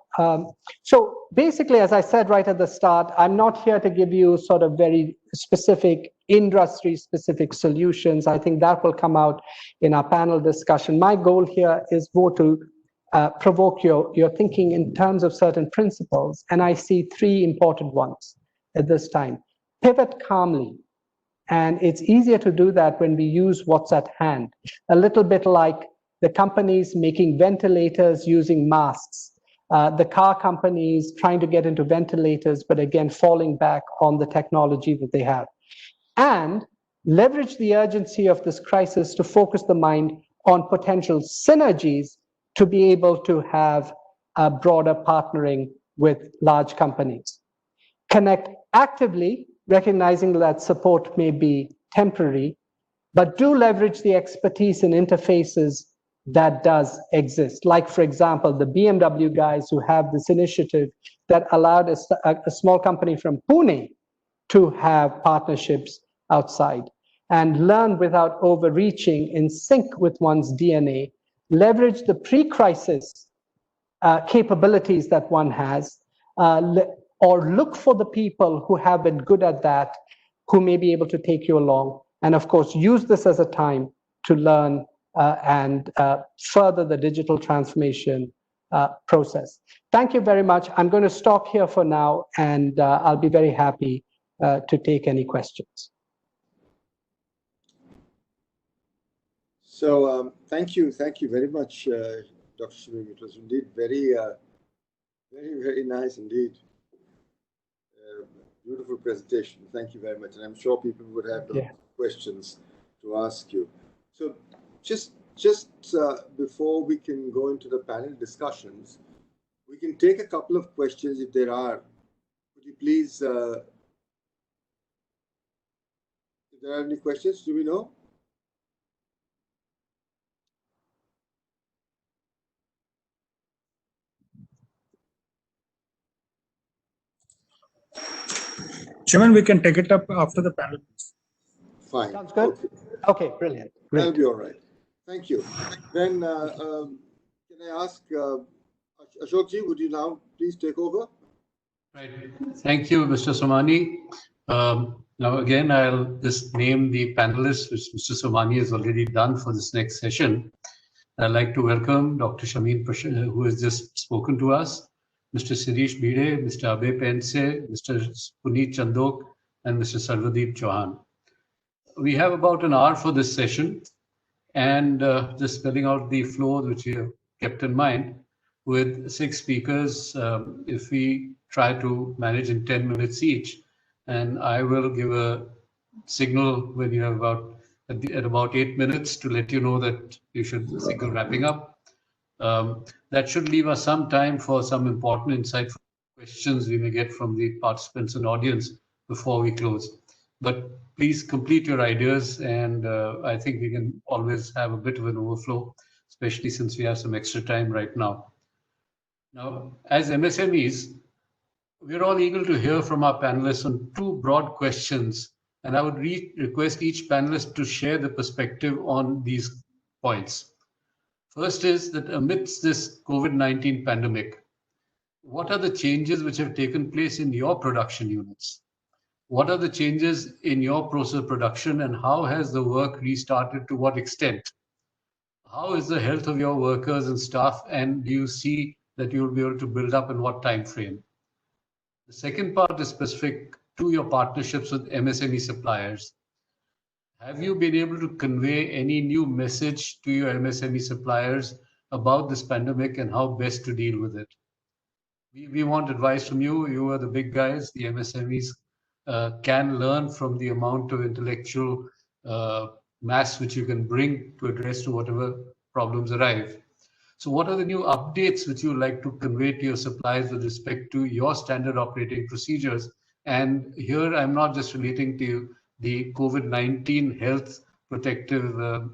So basically, as I said right at the start, I'm not here to give you sort of very specific industry-specific solutions. I think that will come out in our panel discussion. My goal here is more to provoke your thinking in terms of certain principles, and I see three important ones at this time. Pivot calmly. And it's easier to do that when we use what's at hand. A little bit like the companies making ventilators using masks, the car companies trying to get into ventilators, but again, falling back on the technology that they have. And leverage the urgency of this crisis to focus the mind on potential synergies to be able to have a broader partnering with large companies. Connect actively, recognizing that support may be temporary, but do leverage the expertise and interfaces that does exist. Like, for example, the BMW guys who have this initiative that allowed a small company from Pune to have partnerships outside, and learn without overreaching, in sync with one's DNA, leverage the pre-crisis capabilities that one has, or look for the people who have been good at that, who may be able to take you along. And of course, use this as a time to learn and further the digital transformation process. Thank you very much. I'm going to stop here for now, and I'll be very happy to take any questions. So thank you very much, Dr. Shamim. It was indeed very nice indeed. Beautiful presentation. Thank you very much. And I'm sure people would have questions to ask you. So just before we can go into the panel discussions, we can take a couple of questions if there are. Could you please, if there are any questions, do we know? Chairman, we can take it up after the panel. Fine. Sounds good. Okay, brilliant. Great. That'll be all right. Thank you. Then can I ask Ashokji, would you now please take over? Right. Thank you, Mr. Somani. Now again, I'll just name the panelists, which Mr. Somani has already done for this next session. I'd like to welcome Dr. Shamim, who has just spoken to us, Mr. Sirish Bhide, Mr. Abhay Pense, Mr. Puneet Chandok, and Mr. Sarvadeep Chauhan. We have about an hour for this session, and just spelling out the flow which we have kept in mind with 6 speakers, if we try to manage in 10 minutes each, and I will give a signal when you have at about 8 minutes to let you know that you should signal wrapping up. That should leave us some time for some important insightful questions we may get from the participants and audience before we close. But please complete your ideas, and I think we can always have a bit of an overflow, especially since we have some extra time right now. Now, as MSMEs, we're all eager to hear from our panelists on 2 broad questions, and I would request each panelist to share the perspective on these points. First is that amidst this COVID-19 pandemic, what are the changes which have taken place in your production units? What are the changes in your process of production, and how has the work restarted, to what extent? How is the health of your workers and staff, and do you see that you'll be able to build up in what time frame? The second part is specific to your partnerships with MSME suppliers. Have you been able to convey any new message to your MSME suppliers about this pandemic and how best to deal with it? We want advice from you. You are the big guys. The MSMEs can learn from the amount of intellectual mass which you can bring to address to whatever problems arrive. So what are the new updates which you would like to convey to your suppliers with respect to your standard operating procedures? And here I'm not just relating to the COVID-19 health protective,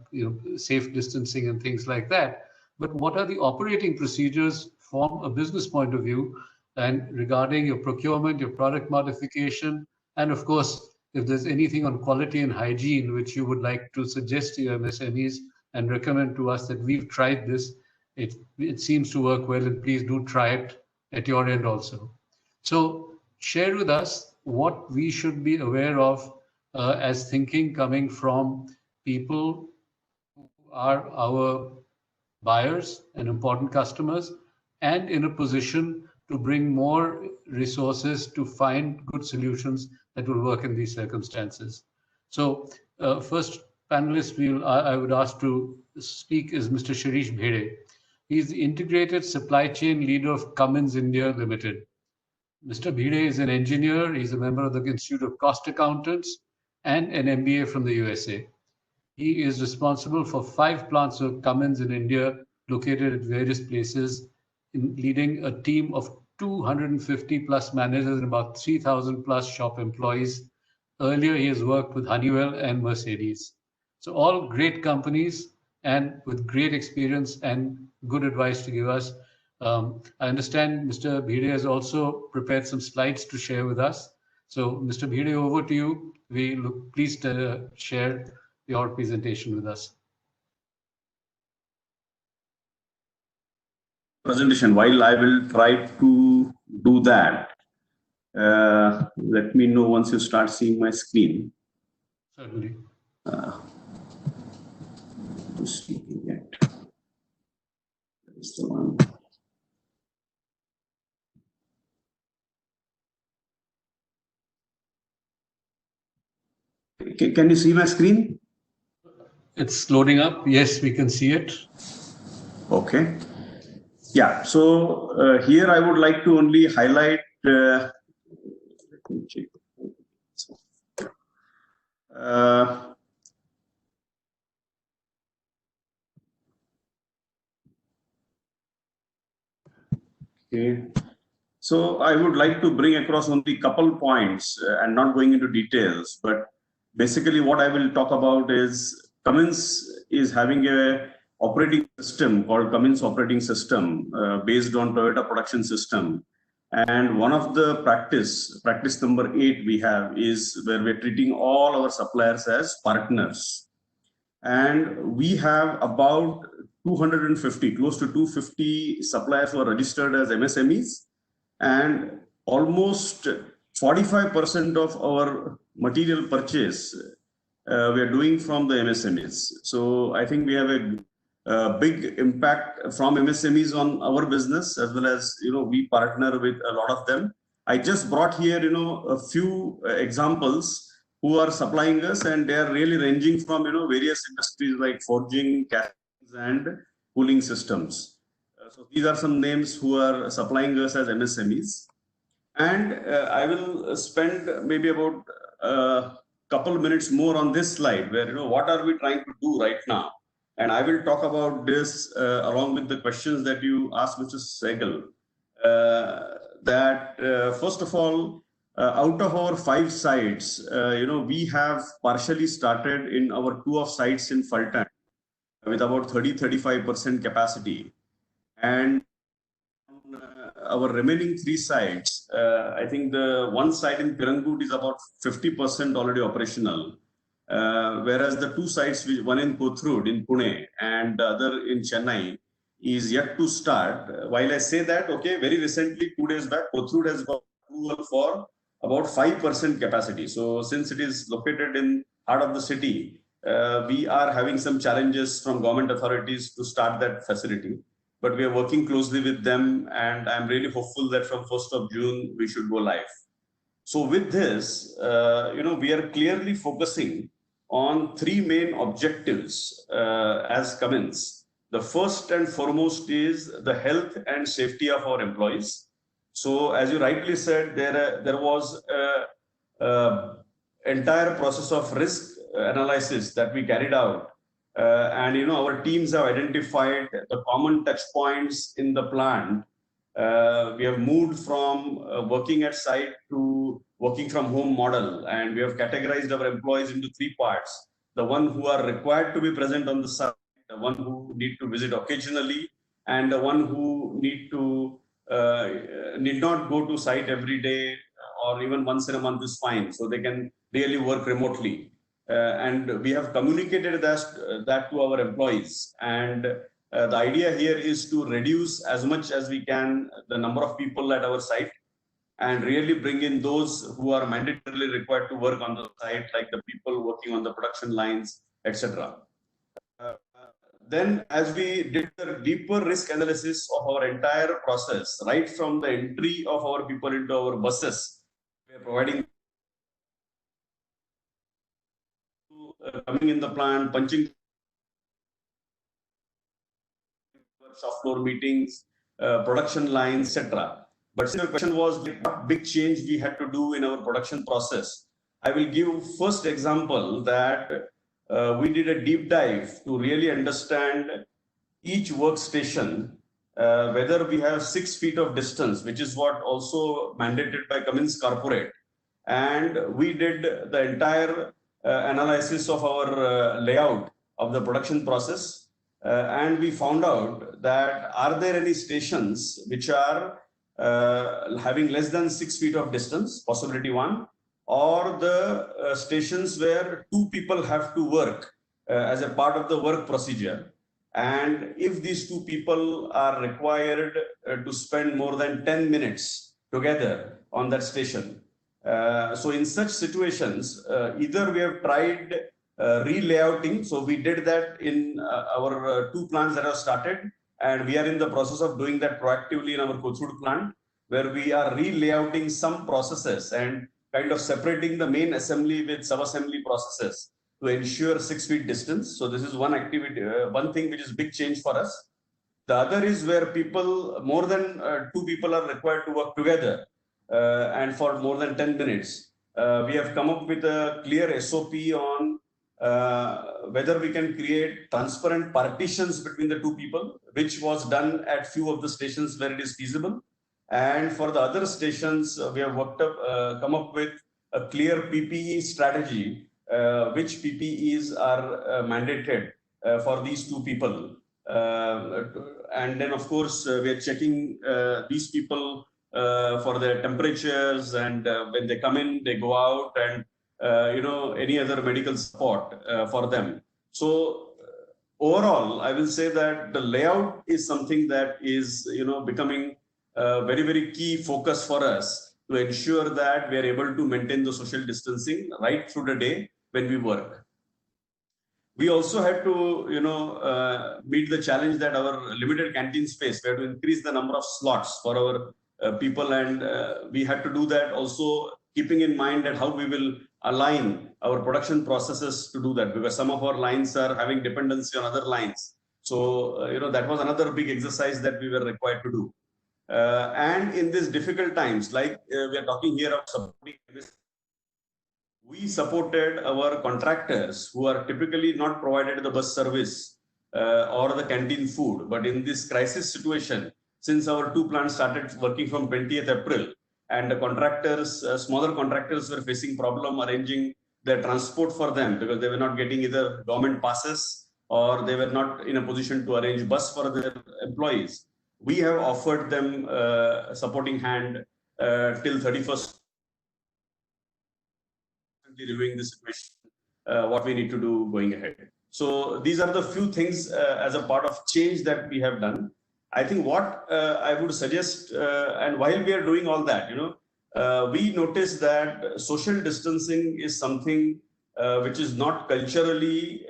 safe distancing and things like that, but what are the operating procedures from a business point of view, and regarding your procurement, your product modification, and of course, if there's anything on quality and hygiene which you would like to suggest to your MSMEs and recommend to us that we've tried this, it seems to work well, and please do try it at your end also. So share with us what we should be aware of as thinking coming from people who are our buyers and important customers, and in a position to bring more resources to find good solutions that will work in these circumstances. So first panelist I would ask to speak is Mr. Shirish Bhede. He's the Integrated Supply Chain Leader of Cummins India Limited. Mr. Bhede is an engineer. He's a member of the Institute of Cost Accountants and an MBA from the USA. He is responsible for 5 plants of Cummins in India, located at various places, leading a team of 250 plus managers and about 3,000 plus shop employees. Earlier, he has worked with Honeywell and Mercedes. So all great companies and with great experience and good advice to give us. I understand Mr. Bhede has also prepared some slides to share with us. So Mr. Bhede, over to you. Please share your presentation with us. Presentation. While I will try to do that, let me know once you start seeing my screen. Certainly. Just looking at. That is the one. Can you see my screen? It's loading up. Yes, we can see it. Okay. Yeah. So here I would like to only highlight. Let me check. Okay. So I would like to bring across only a couple points and not going into details, but basically what I will talk about is Cummins is having a operating system called Cummins Operating System based on Toyota Production System. And one of the practice number 8 we have is where we're treating all our suppliers as partners. And we have about 250, close to 250 suppliers who are registered as MSMEs. And almost 45% of our material purchase we are doing from the MSMEs. So I think we have a big impact from MSMEs on our business, as well as we partner with a lot of them. I just brought here a few examples who are supplying us, and they are really ranging from various industries like forging, castings, and cooling systems. So these are some names who are supplying us as MSMEs. And I will spend maybe about a couple minutes more on this slide where, what are we trying to do right now? And I will talk about this along with the questions that you asked Mr. Sehgal. First of all, out of our 5 sites, we have partially started in our 2 of sites in Fulton with about 30-35% capacity. And our remaining 3 sites, I think the one site in Pirangut is about 50% already operational, whereas the 2 sites, one in Kothurud in Pune and the other in Chennai, is yet to start. While I say that, okay, very recently, 2 days back, Kothurud has got approval for about 5% capacity. So since it is located in heart of the city, we are having some challenges from government authorities to start that facility. But we are working closely with them, and I'm really hopeful that from 1st of June, we should go live. So with this, we are clearly focusing on 3 main objectives as Cummins. The first and foremost is the health and safety of our employees. So as you rightly said, there was an entire process of risk analysis that we carried out. And our teams have identified the common touch points in the plant. We have moved from working at site to working from home model, and we have categorized our employees into 3 parts: the one who are required to be present on the site, the one who need to visit occasionally, and the one who need not go to site every day or even once in a month is fine. So they can really work remotely. And we have communicated that to our employees. And the idea here is to reduce as much as we can the number of people at our site and really bring in those who are mandatorily required to work on the site, like the people working on the production lines, etc. Then, as we did the deeper risk analysis of our entire process, right from the entry of our people into our buses, we are providing coming in the plant, punching shop floor meetings, production lines, etc. But the question was, what big change we had to do in our production process? I will give first example that we did a deep dive to really understand each workstation, whether we have 6 feet of distance, which is what also mandated by Cummins Corporate. And we did the entire analysis of our layout of the production process. And we found out that are there any stations which are having less than 6 feet of distance, possibility one, or the stations where 2 people have to work as a part of the work procedure. And if these 2 people are required to spend more than 10 minutes together on that station. So in such situations, either we have tried relayouting. So we did that in our 2 plants that have started, and we are in the process of doing that proactively in our Kothur plant, where we are relayouting some processes and kind of separating the main assembly with sub-assembly processes to ensure 6 feet distance. So this is one activity, one thing which is big change for us. The other is where people, more than 2 people are required to work together and for more than 10 minutes. We have come up with a clear SOP on whether we can create transparent partitions between the 2 people, which was done at few of the stations where it is feasible. And for the other stations, we have come up with a clear PPE strategy, which PPEs are mandated for these 2 people. And then, of course, we are checking these people for their temperatures, and when they come in, they go out, and any other medical support for them. So overall, I will say that the layout is something that is becoming a very, very key focus for us to ensure that we are able to maintain the social distancing right through the day when we work. We also had to meet the challenge that our limited canteen space, we had to increase the number of slots for our people, and we had to do that also keeping in mind that how we will align our production processes to do that, because some of our lines are having dependency on other lines. So that was another big exercise that we were required to do. And in these difficult times, like we are talking here of supporting, we supported our contractors who are typically not provided the bus service or the canteen food. But in this crisis situation, since our 2 plants started working from 20th April, and the contractors, smaller contractors were facing problem arranging their transport for them because they were not getting either government passes or they were not in a position to arrange bus for their employees. We have offered them a supporting hand till 31st, reviewing the situation, what we need to do going ahead. So these are the few things as a part of change that we have done. I think what I would suggest, and while we are doing all that, we notice that social distancing is something which is not culturally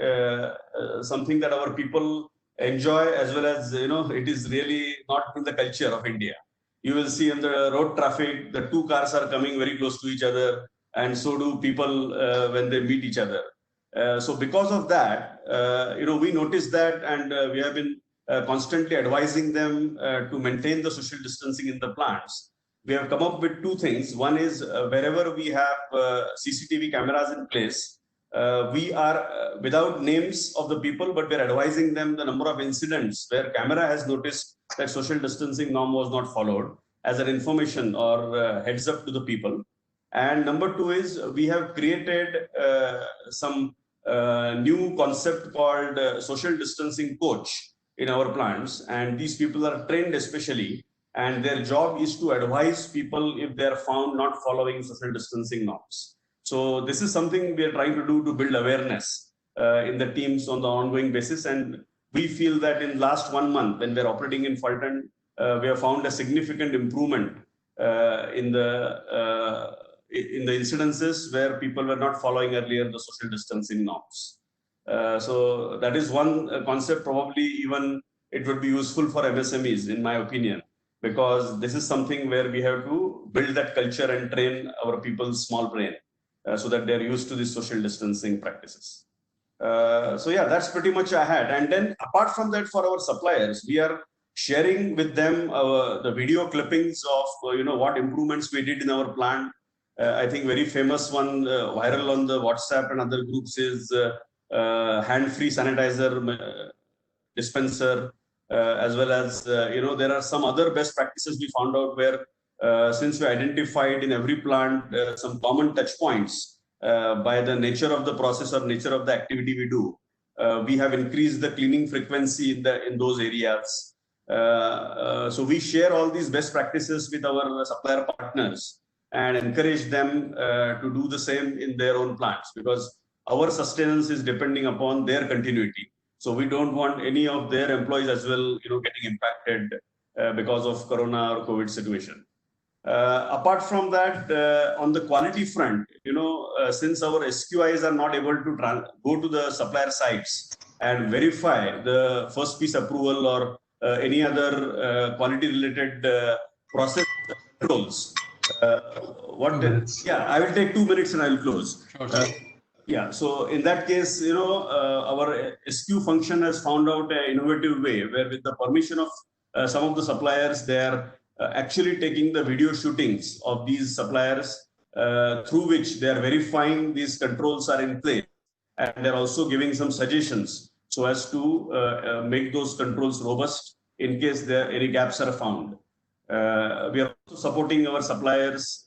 something that our people enjoy, as well as it is really not in the culture of India. You will see in the road traffic, the 2 cars are coming very close to each other, and so do people when they meet each other. So because of that, we noticed that, and we have been constantly advising them to maintain the social distancing in the plants. We have come up with 2 things. One is wherever we have CCTV cameras in place, we are without names of the people, but we are advising them the number of incidents where camera has noticed that social distancing norm was not followed as an information or heads up to the people. And number 2 is we have created some new concept called social distancing coach in our plants, and these people are trained especially and their job is to advise people if they are found not following social distancing norms. So this is something we are trying to do to build awareness in the teams on the ongoing basis. And we feel that in last 1 month, when we're operating in Fulton, we have found a significant improvement in the incidences where people were not following earlier the social distancing norms. So that is one concept. Probably even it would be useful for MSMEs, in my opinion, because this is something where we have to build that culture and train our people's small brain so that they're used to these social distancing practices. So yeah, that's pretty much I had. And then apart from that, for our suppliers, we are sharing with them the video clippings of what improvements we did in our plant. I think very famous one viral on the WhatsApp and other groups is hand-free sanitizer dispenser, as well as there are some other best practices we found out where since we identified in every plant some common touch points by the nature of the process or nature of the activity we do, we have increased the cleaning frequency in those areas. So we share all these best practices with our supplier partners and encourage them to do the same in their own plants, because our sustenance is depending upon their continuity. So we don't want any of their employees as well, getting impacted because of Corona or COVID situation. Apart from that, on the quality front, since our SQIs are not able to go to the supplier sites and verify the first piece approval or any other quality related process controls. I will take 2 minutes and I will close. Sure. Yeah, so in that case, our SQ function has found out an innovative way where, with the permission of some of the suppliers, they are actually taking the video shootings of these suppliers through which they are verifying these controls are in place, and they're also giving some suggestions so as to make those controls robust in case there any gaps are found. We are also supporting our suppliers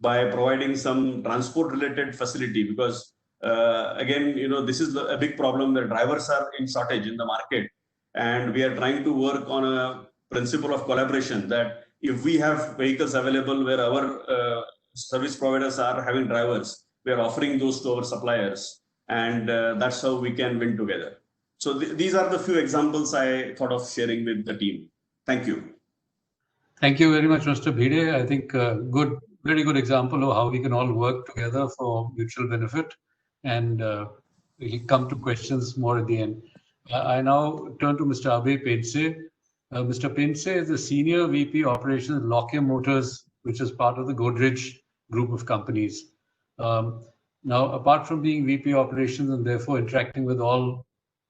by providing some transport related facility, because again, this is a big problem. The drivers are in shortage in the market, and we are trying to work on a principle of collaboration that if we have vehicles available where our service providers are having drivers, we are offering those to our suppliers, and that's how we can win together. So these are the few examples I thought of sharing with the team. Thank you. Thank you very much, Mr. Bhide. I think very good example of how we can all work together for mutual benefit, and we'll come to questions more at the end. I now turn to Mr. Abhay Pense. Mr. Pense is the Senior VP Operations at Lockheed Motors, which is part of the Godrej group of companies. Now, apart from being VP Operations and therefore interacting with all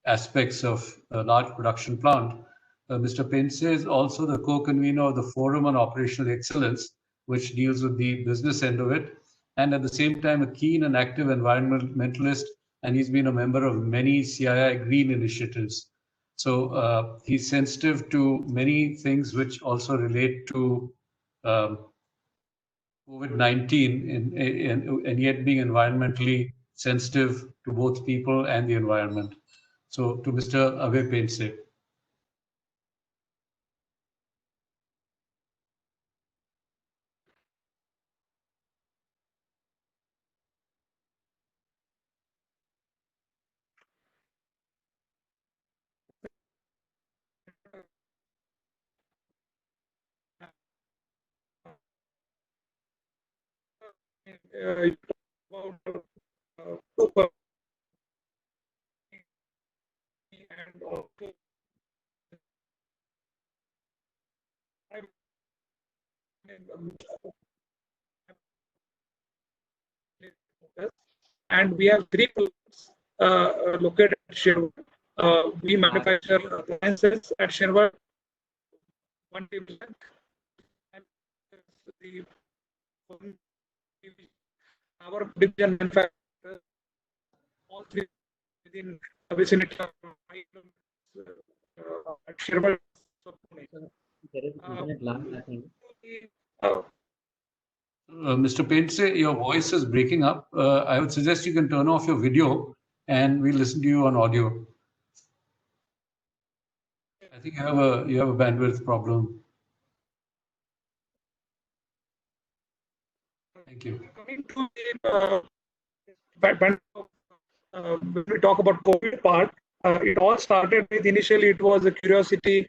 aspects of a large production plant, Mr. Pense is also the co-convener of the Forum on Operational Excellence, which deals with the business end of it, and at the same time a keen and active environmentalist, and he's been a member of many CII green initiatives. So he's sensitive to many things which also relate to COVID-19 and yet being environmentally sensitive to both people and the environment. So to Mr. Abhay Pense. And we have 3 plants located at Sherwood. We manufacture appliances at Sherwood, one team and our division manufactures all 3 within the vicinity of 5 kilometers at Sherwood. Mr. Pense, your voice is breaking up. I would suggest you can turn off your video and we'll listen to you on audio. I think you have a bandwidth problem. Thank you. Coming to when we talk about COVID part, it all started with initially it was a curiosity.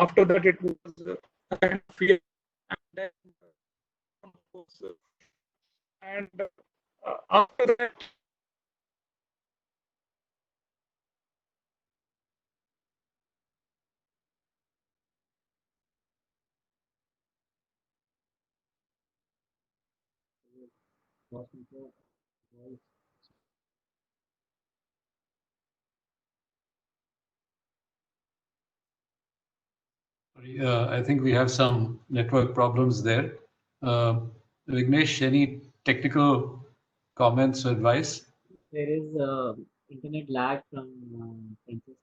After that, it was a kind of fear, and then after that. I think we have some network problems there. Vignesh, any technical comments or advice? There is internet lag from Princess'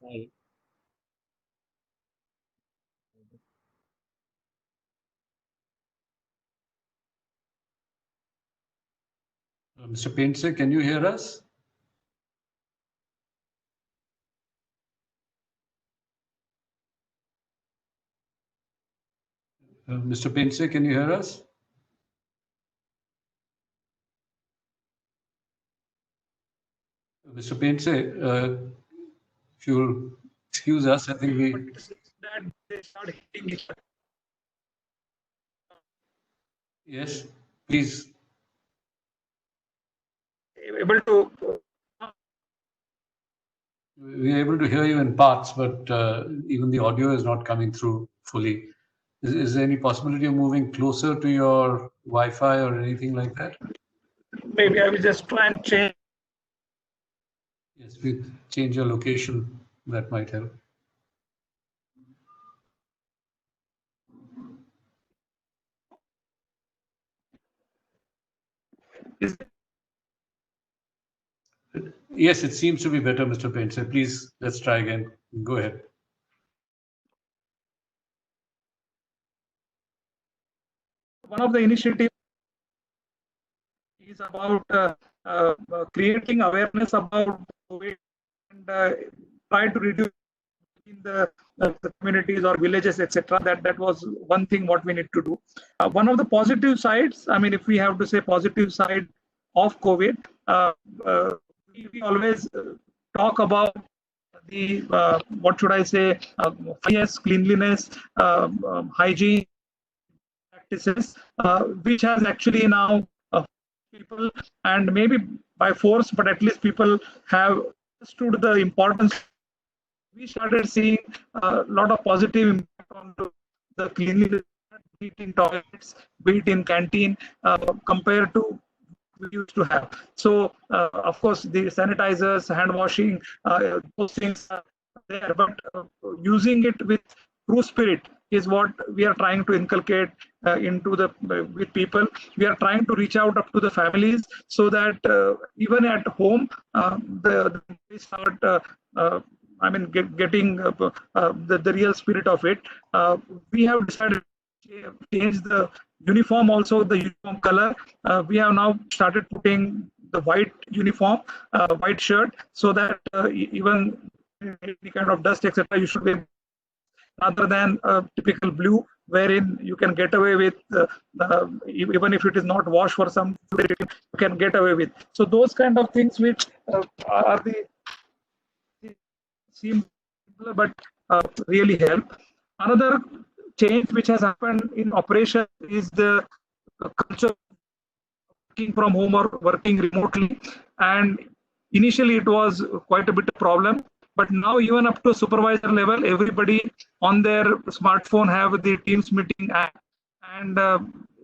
side. Mr. Painter, can you hear us? Mr. Painter, can you hear us? Mr. Painter, if you'll excuse us, I think we. That they start hitting each other. Yes, please. Able to. We are able to hear you in parts, but even the audio is not coming through fully. Is there any possibility of moving closer to your Wi-Fi or anything like that? Maybe I will just try and change. Yes, we change your location. That might help. Yes, it seems to be better, Mr. Painter. Please, let's try again. Go ahead. One of the initiatives is about creating awareness about COVID and try to reduce in the communities or villages, etc. That was one thing what we need to do. One of the positive sides, I mean, if we have to say positive side of COVID, we always talk about the what should I say? Yes, cleanliness, hygiene practices, which has actually now people, and maybe by force, but at least people have understood the importance. We started seeing a lot of positive impact on the cleanliness, be it in toilets, be it in canteen, compared to we used to have. So, of course, the sanitizers, hand washing, those things are there, but using it with true spirit is what we are trying to inculcate into the with people. We are trying to reach out up to the families so that even at home, the start. I mean, getting the real spirit of it. We have decided to change the uniform, also the uniform color. We have now started putting the white uniform, white shirt, so that even any kind of dust, etc., you should be, rather than a typical blue, wherein you can get away with, even if it is not washed for some, you can get away with. So those kind of things which are the seem simpler, but really help. Another change which has happened in operation is the culture working from home or working remotely. And initially it was quite a bit of problem, but now even up to supervisor level, everybody on their smartphone have the Teams meeting app, and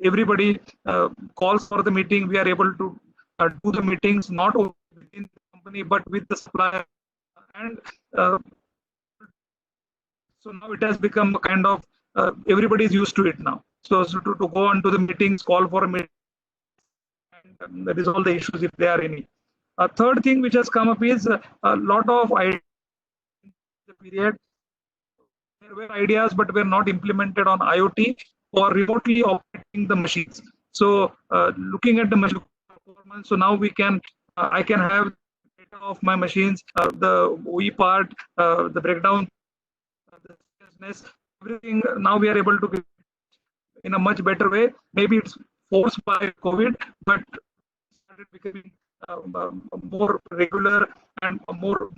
everybody calls for the meeting. We are able to do the meetings not only within the company but with the supplier, and so now it has become a kind of everybody is used to it now. So to go on to the meetings, call for a meeting, and resolve the issues if there are any. A third thing which has come up is a lot of ideas in the period. There were ideas, but were not implemented on IoT or remotely operating the machines. So looking at the machine performance, so now we can, I can have data of my machines, the OE part, the breakdown, the everything. Now we are able to get in a much better way. Maybe it's forced by COVID, but started becoming more regular and more.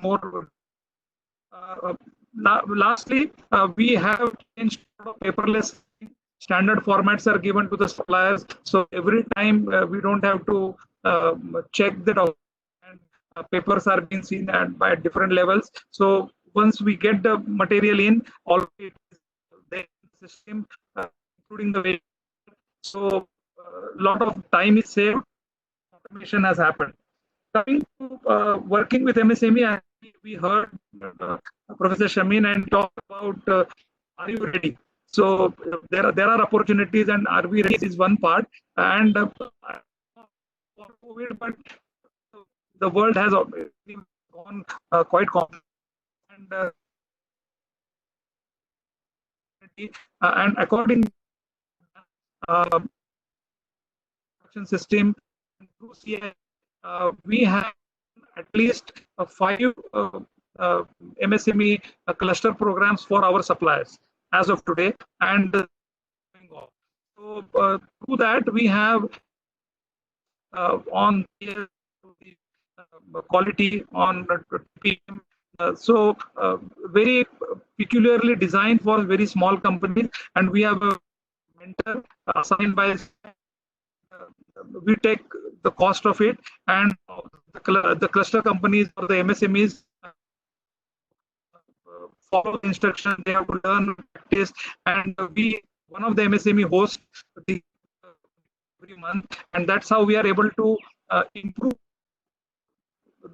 Lastly, we have changed paperless. Standard formats are given to the suppliers, so every time we don't have to check the document, and papers are being seen by different levels. So once we get the material in, all it is there in the system, including the way. So a lot of time is saved. Automation has happened. Coming to working with MSME, we heard Professor Shamin and talk about are you ready? So there are opportunities, and are we ready is one part. And for COVID, but the world has gone quite complex. And according system through CII, we have at least 5 MSME cluster programs for our suppliers as of today, and so through that we have on quality on PM. So very peculiarly designed for very small companies, and we have a mentor assigned by. We take the cost of it, and the cluster companies or the MSMEs follow the instruction. They have to learn, practice, and we one of the MSME hosts the every month, and that's how we are able to improve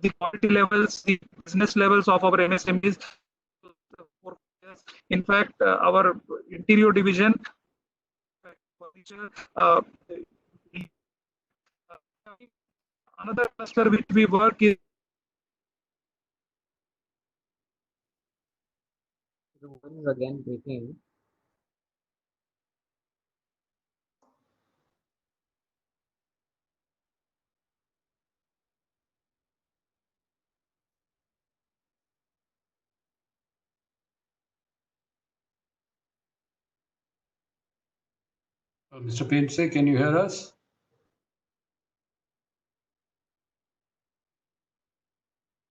the quality levels, the business levels of our MSMEs. In fact, our interior division. Another cluster which we work is the voice is again breaking. Mr. Painse, can you hear us?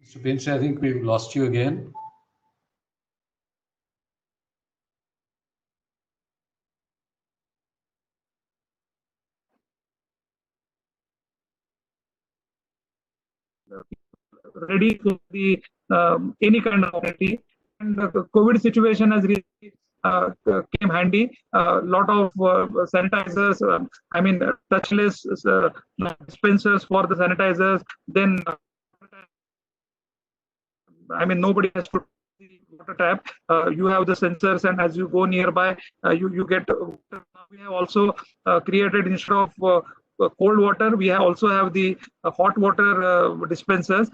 Mr. Painse, I think we've lost you again. ready for the any kind of opportunity. And the COVID situation has really came handy. A lot of sanitizers, I mean touchless dispensers for the sanitizers. Then I mean nobody has to water tap. You have the sensors, and as you go nearby, you get. We have also created, instead of cold water, we also have the hot water dispensers.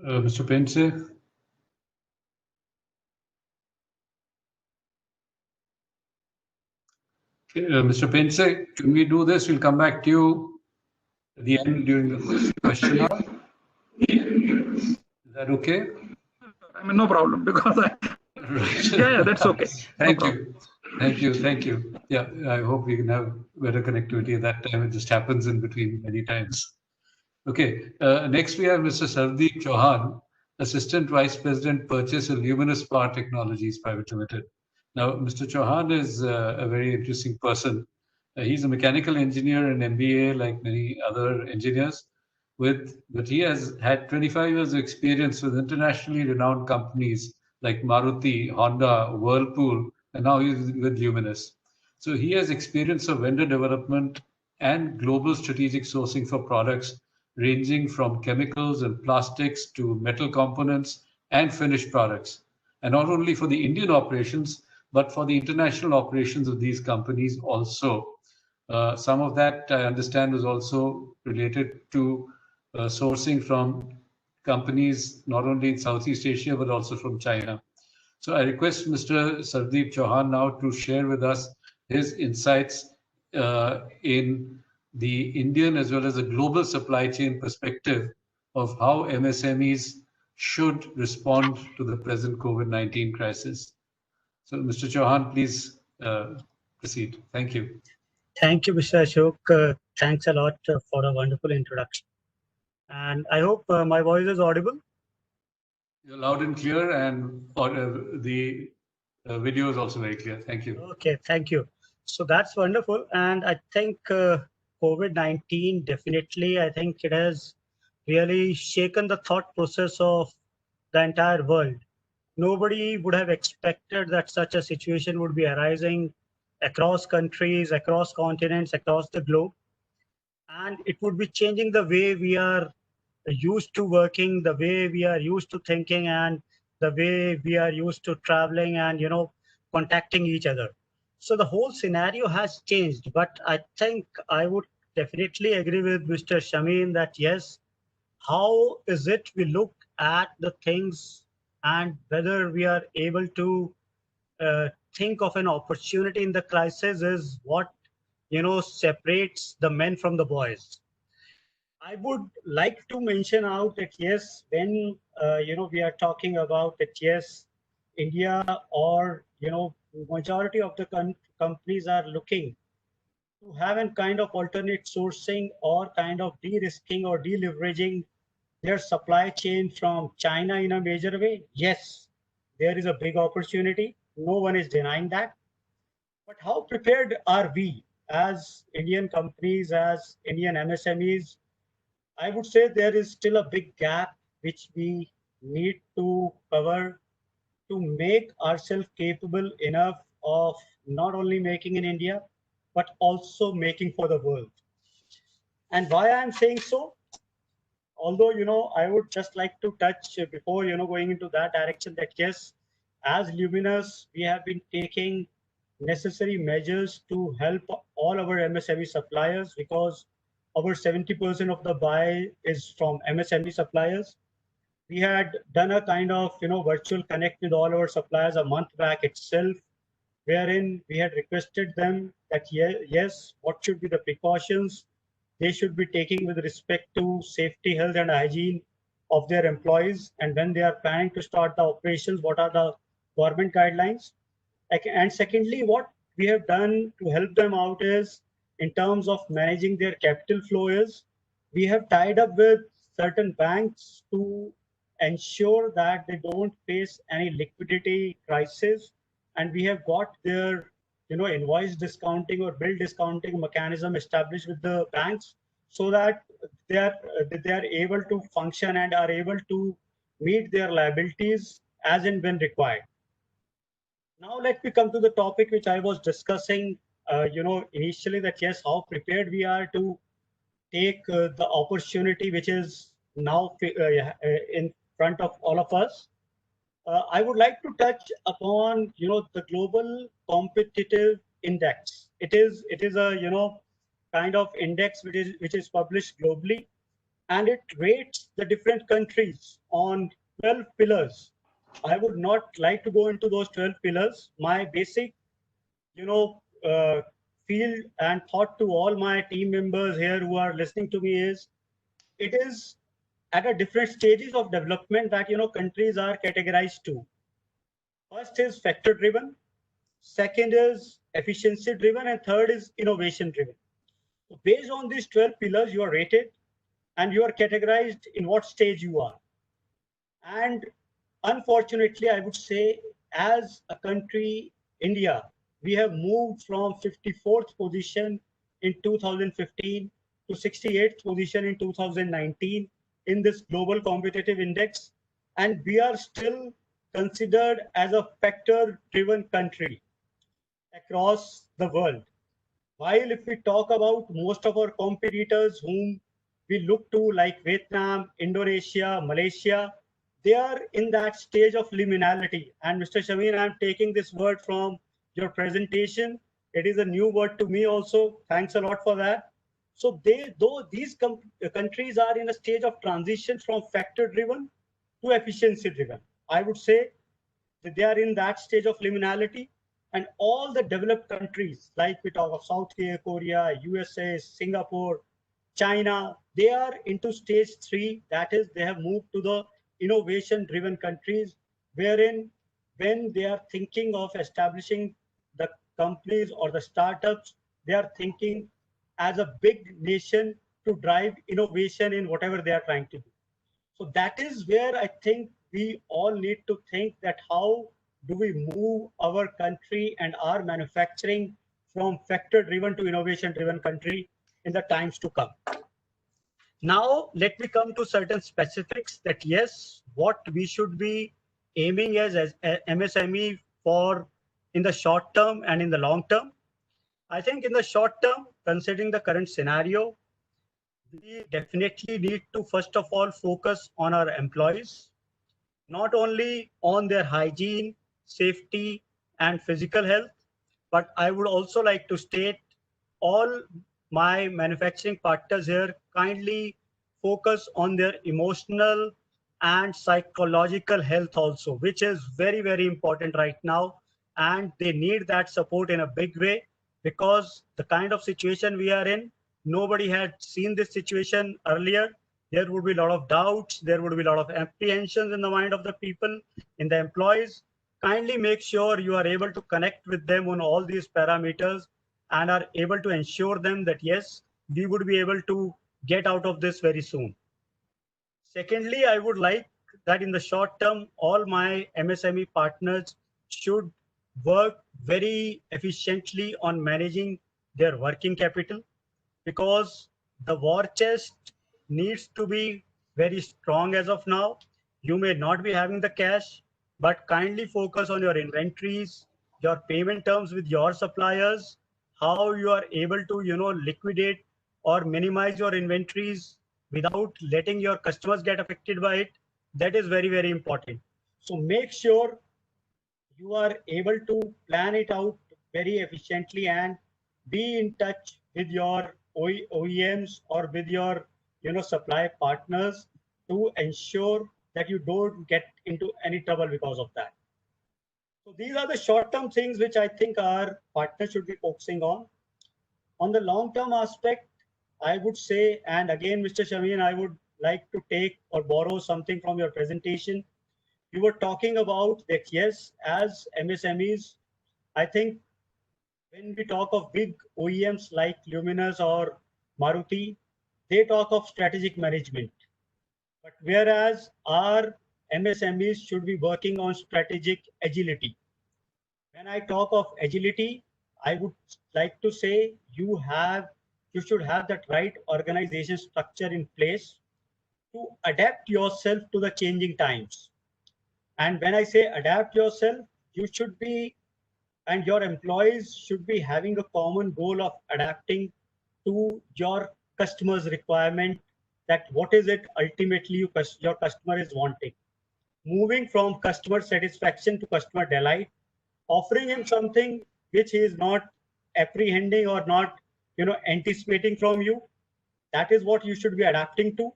Mr. Painse? Mr. Painse, can we do this? We'll come back to you at the end during the question hour. Is that okay? I mean, no problem, because Right. yeah, that's okay. Thank you. Thank you. Thank you. Yeah, I hope we can have better connectivity at that time. It just happens in between many times. Okay. Next, we have Mr. Sardeep Chauhan, Assistant Vice President, Purchase at Luminous Power Technologies Private Limited. Now, Mr. Chauhan is a very interesting person. He's a mechanical engineer and MBA, like many other engineers, but he has had 25 years of experience with internationally renowned companies like Maruti, Honda, Whirlpool, and now he's with Luminous. So he has experience of vendor development and global strategic sourcing for products ranging from chemicals and plastics to metal components and finished products. And not only for the Indian operations, but for the international operations of these companies also. Some of that, I understand, was also related to sourcing from companies, not only in Southeast Asia, but also from China. So I request Mr. Sardeep Chauhan now to share with us his insights in the Indian as well as the global supply chain perspective of how MSMEs should respond to the present COVID-19 crisis. So Mr. Chauhan, please proceed. Thank you. Thank you, Mr. Ashok. Thanks a lot for a wonderful introduction. And I hope my voice is audible. You're loud and clear, and the video is also very clear. Thank you. Okay, thank you. So that's wonderful. And I think COVID-19 definitely, I think it has really shaken the thought process of the entire world. Nobody would have expected that such a situation would be arising across countries, across continents, across the globe. And it would be changing the way we are used to working, the way we are used to thinking, and the way we are used to traveling and, contacting each other. So the whole scenario has changed. But I think I would definitely agree with Mr. Shameen that yes, how is it we look at the things and whether we are able to think of an opportunity in the crisis is what separates the men from the boys. I would like to mention out that yes, when we are talking about that yes, India or majority of the companies are looking to have a kind of alternate sourcing or kind of de-risking or deleveraging their supply chain from China in a major way. Yes, there is a big opportunity. No one is denying that. But how prepared are we as Indian companies, as Indian MSMEs? I would say there is still a big gap which we need to cover to make ourselves capable enough of not only making in India, but also making for the world. And why I'm saying so? Although, I would just like to touch before, going into that direction that yes, as Luminous, we have been taking necessary measures to help all our MSME suppliers because over 70% of the buy is from MSME suppliers. We had done a kind of, virtual connect with all our suppliers a month back itself, wherein we had requested them that yes, what should be the precautions they should be taking with respect to safety, health, and hygiene of their employees. And when they are planning to start the operations, what are the government guidelines? And secondly, what we have done to help them out is in terms of managing their capital flow is we have tied up with certain banks to ensure that they don't face any liquidity crisis. And we have got their invoice discounting or bill discounting mechanism established with the banks so that they are able to function and are able to meet their liabilities as and when required. Now let me come to the topic which I was discussing initially that yes, how prepared we are to take the opportunity which is now in front of all of us. I would like to touch upon the global competitive index. It is a kind of index which is published globally, and it rates the different countries on 12 pillars. I would not like to go into those 12 pillars. My basic feel and thought to all my team members here who are listening to me is it is at a different stages of development that countries are categorized to. First is factor driven, second is efficiency driven, and third is innovation driven. So based on these 12 pillars, you are rated and you are categorized in what stage you are. And unfortunately, I would say as a country, India, we have moved from 54th position in 2015 to 68th position in 2019 in this global competitive index. And we are still considered as a factor-driven country across the world. While if we talk about most of our competitors whom we look to like Vietnam, Indonesia, Malaysia, they are in that stage of liminality. And Mr. Shameen, I'm taking this word from your presentation. It is a new word to me also. Thanks a lot for that. So though these countries are in a stage of transition from factor-driven to efficiency-driven, I would say that they are in that stage of liminality. And all the developed countries, like we talk of South Korea, USA, Singapore, China, they are into stage 3. That is, they have moved to the innovation-driven countries, wherein when they are thinking of establishing the companies or the startups, they are thinking as a big nation to drive innovation in whatever they are trying to do. So that is where I think we all need to think that how do we move our country and our manufacturing from factor-driven to innovation-driven country in the times to come. Now, let me come to certain specifics that yes, what we should be aiming as MSME for in the short term and in the long term. I think in the short term, considering the current scenario, we definitely need to first of all focus on our employees, not only on their hygiene, safety, and physical health, but I would also like to state all my manufacturing partners here kindly focus on their emotional and psychological health also, which is very, very important right now. And they need that support in a big way because the kind of situation we are in, nobody had seen this situation earlier. There would be a lot of doubts. There would be a lot of apprehensions in the mind of the people, in the employees. Kindly make sure you are able to connect with them on all these parameters and are able to ensure them that, yes, we would be able to get out of this very soon. Secondly, I would like that in the short term, all my MSME partners should work very efficiently on managing their working capital because the war chest needs to be very strong as of now. You may not be having the cash, but kindly focus on your inventories, your payment terms with your suppliers, how you are able to, liquidate or minimize your inventories without letting your customers get affected by it. That is very, very important. So make sure you are able to plan it out very efficiently and be in touch with your OEMs or with your supply partners to ensure that you don't get into any trouble because of that. So these are the short-term things which I think our partners should be focusing on. On the long-term aspect, I would say, and again, Mr. Shameen, I would like to take or borrow something from your presentation. You were talking about that, yes, as MSMEs, I think when we talk of big OEMs like Luminous or Maruti, they talk of strategic management. But whereas our MSMEs should be working on strategic agility. When I talk of agility, I would like to say you should have that right organization structure in place to adapt yourself to the changing times. And when I say adapt yourself, you should be, and your employees should be having a common goal of adapting to your customer's requirement, that what is it ultimately your customer is wanting. Moving from customer satisfaction to customer delight, offering him something which he is not apprehending or not, anticipating from you. That is what you should be adapting to.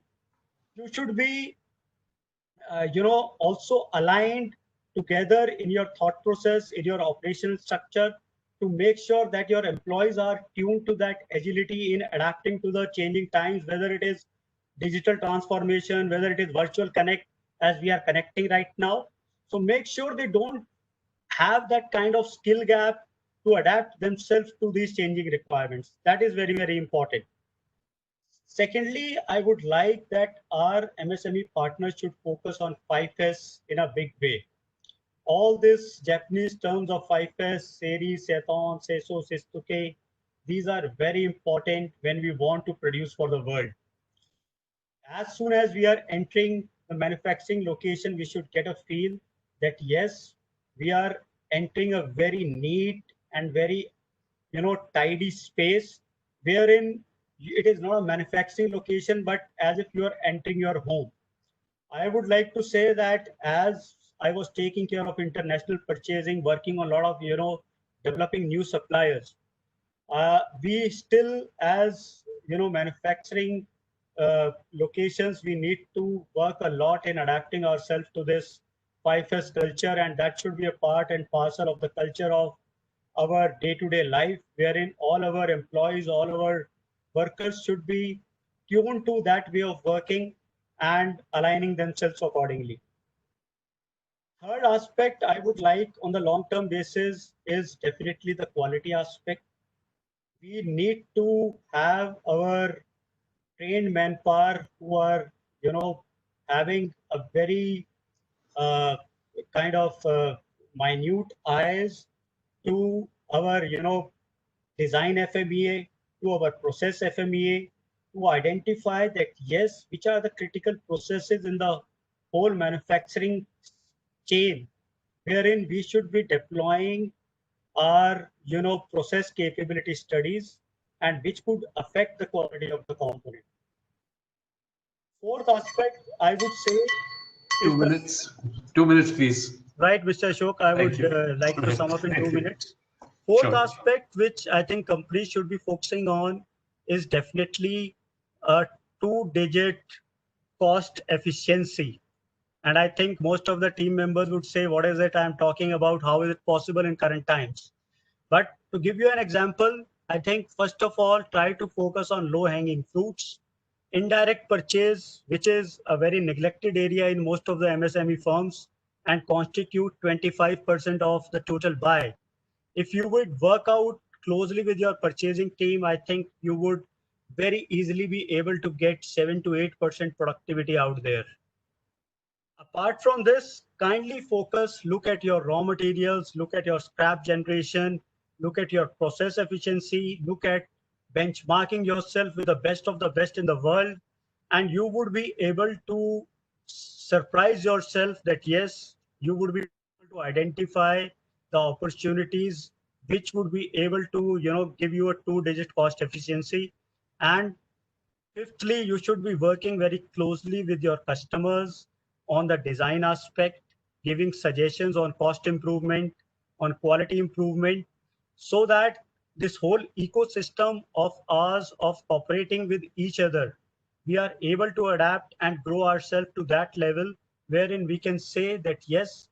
You should be also aligned together in your thought process, in your operational structure, to make sure that your employees are tuned to that agility in adapting to the changing times, whether it is digital transformation, whether it is virtual connect as we are connecting right now. So make sure they don't have that kind of skill gap to adapt themselves to these changing requirements. That is very, very important. Secondly, I would like that our MSME partners should focus on 5S in a big way. All these Japanese terms of 5S, Seri, Seton, Seiso, Seistuke, these are very important when we want to produce for the world. As soon as we are entering the manufacturing location, we should get a feel that yes, we are entering a very neat and very, tidy space wherein it is not a manufacturing location, but as if you are entering your home. I would like to say that as I was taking care of international purchasing, working on a lot of, developing new suppliers, we still, as manufacturing locations, we need to work a lot in adapting ourselves to this 5S culture, and that should be a part and parcel of the culture of our day-to-day life, wherein all our employees, all our workers should be tuned to that way of working and aligning themselves accordingly. Third aspect I would like on the long-term basis is definitely the quality aspect. We need to have our trained manpower who are, having a very kind of minute eyes to our, design FMEA, to our process FMEA, to identify that, yes, which are the critical processes in the whole manufacturing chain, wherein we should be deploying our, process capability studies and which could affect the quality of the component. Fourth aspect, I would say, 2 minutes. 2 minutes, please. Right, Mr. Ashok, I would like to sum up in 2 minutes. Fourth aspect, which I think companies should be focusing on, is definitely a 2-digit cost efficiency. And I think most of the team members would say, what is it I'm talking about? How is it possible in current times? But to give you an example, I think first of all, try to focus on low-hanging fruits. Indirect purchase, which is a very neglected area in most of the MSME firms and constitute 25% of the total buy. If you would work out closely with your purchasing team, I think you would very easily be able to get 7 to 8% productivity out there. Apart from this, kindly focus, look at your raw materials, look at your scrap generation, look at your process efficiency, look at benchmarking yourself with the best of the best in the world, and you would be able to surprise yourself that yes, you would be able to identify the opportunities which would be able to give you a 2-digit cost efficiency. And fifthly, you should be working very closely with your customers on the design aspect, giving suggestions on cost improvement, on quality improvement, so that this whole ecosystem of ours of cooperating with each other, we are able to adapt and grow ourselves to that level wherein we can say that yes,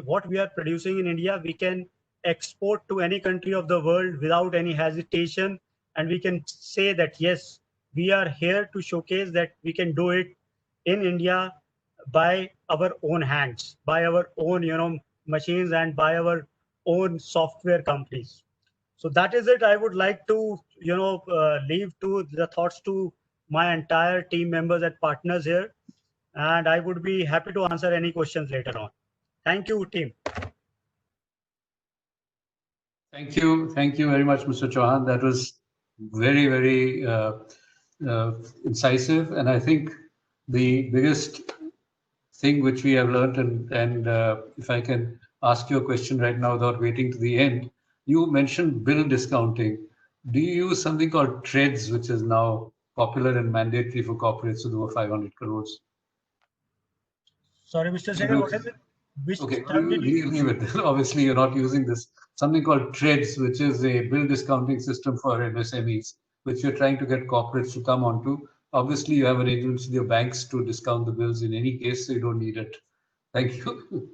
what we are producing in India, we can export to any country of the world without any hesitation, and we can say that yes, we are here to showcase that we can do it in India by our own hands, by our own machines, and by our own software companies. So that is it. I would like to leave to the thoughts to my entire team members and partners here, and I would be happy to answer any questions later on. Thank you, team. Thank you very much, Mr. Chauhan. That was very, very incisive, and I think the biggest thing which we have learned, and if I can ask you a question right now without waiting to the end, you mentioned bill discounting. Do you use something called TREADS, which is now popular and mandatory for corporates with over 500 crores? Sorry, Mr. Sehgal, what is it? Okay, leave it. Obviously, you're not using this. Something called TREADS, which is a bill discounting system for MSMEs, which you're trying to get corporates to come onto. Obviously, you have arrangements with your banks to discount the bills in any case, so you don't need it. Thank you.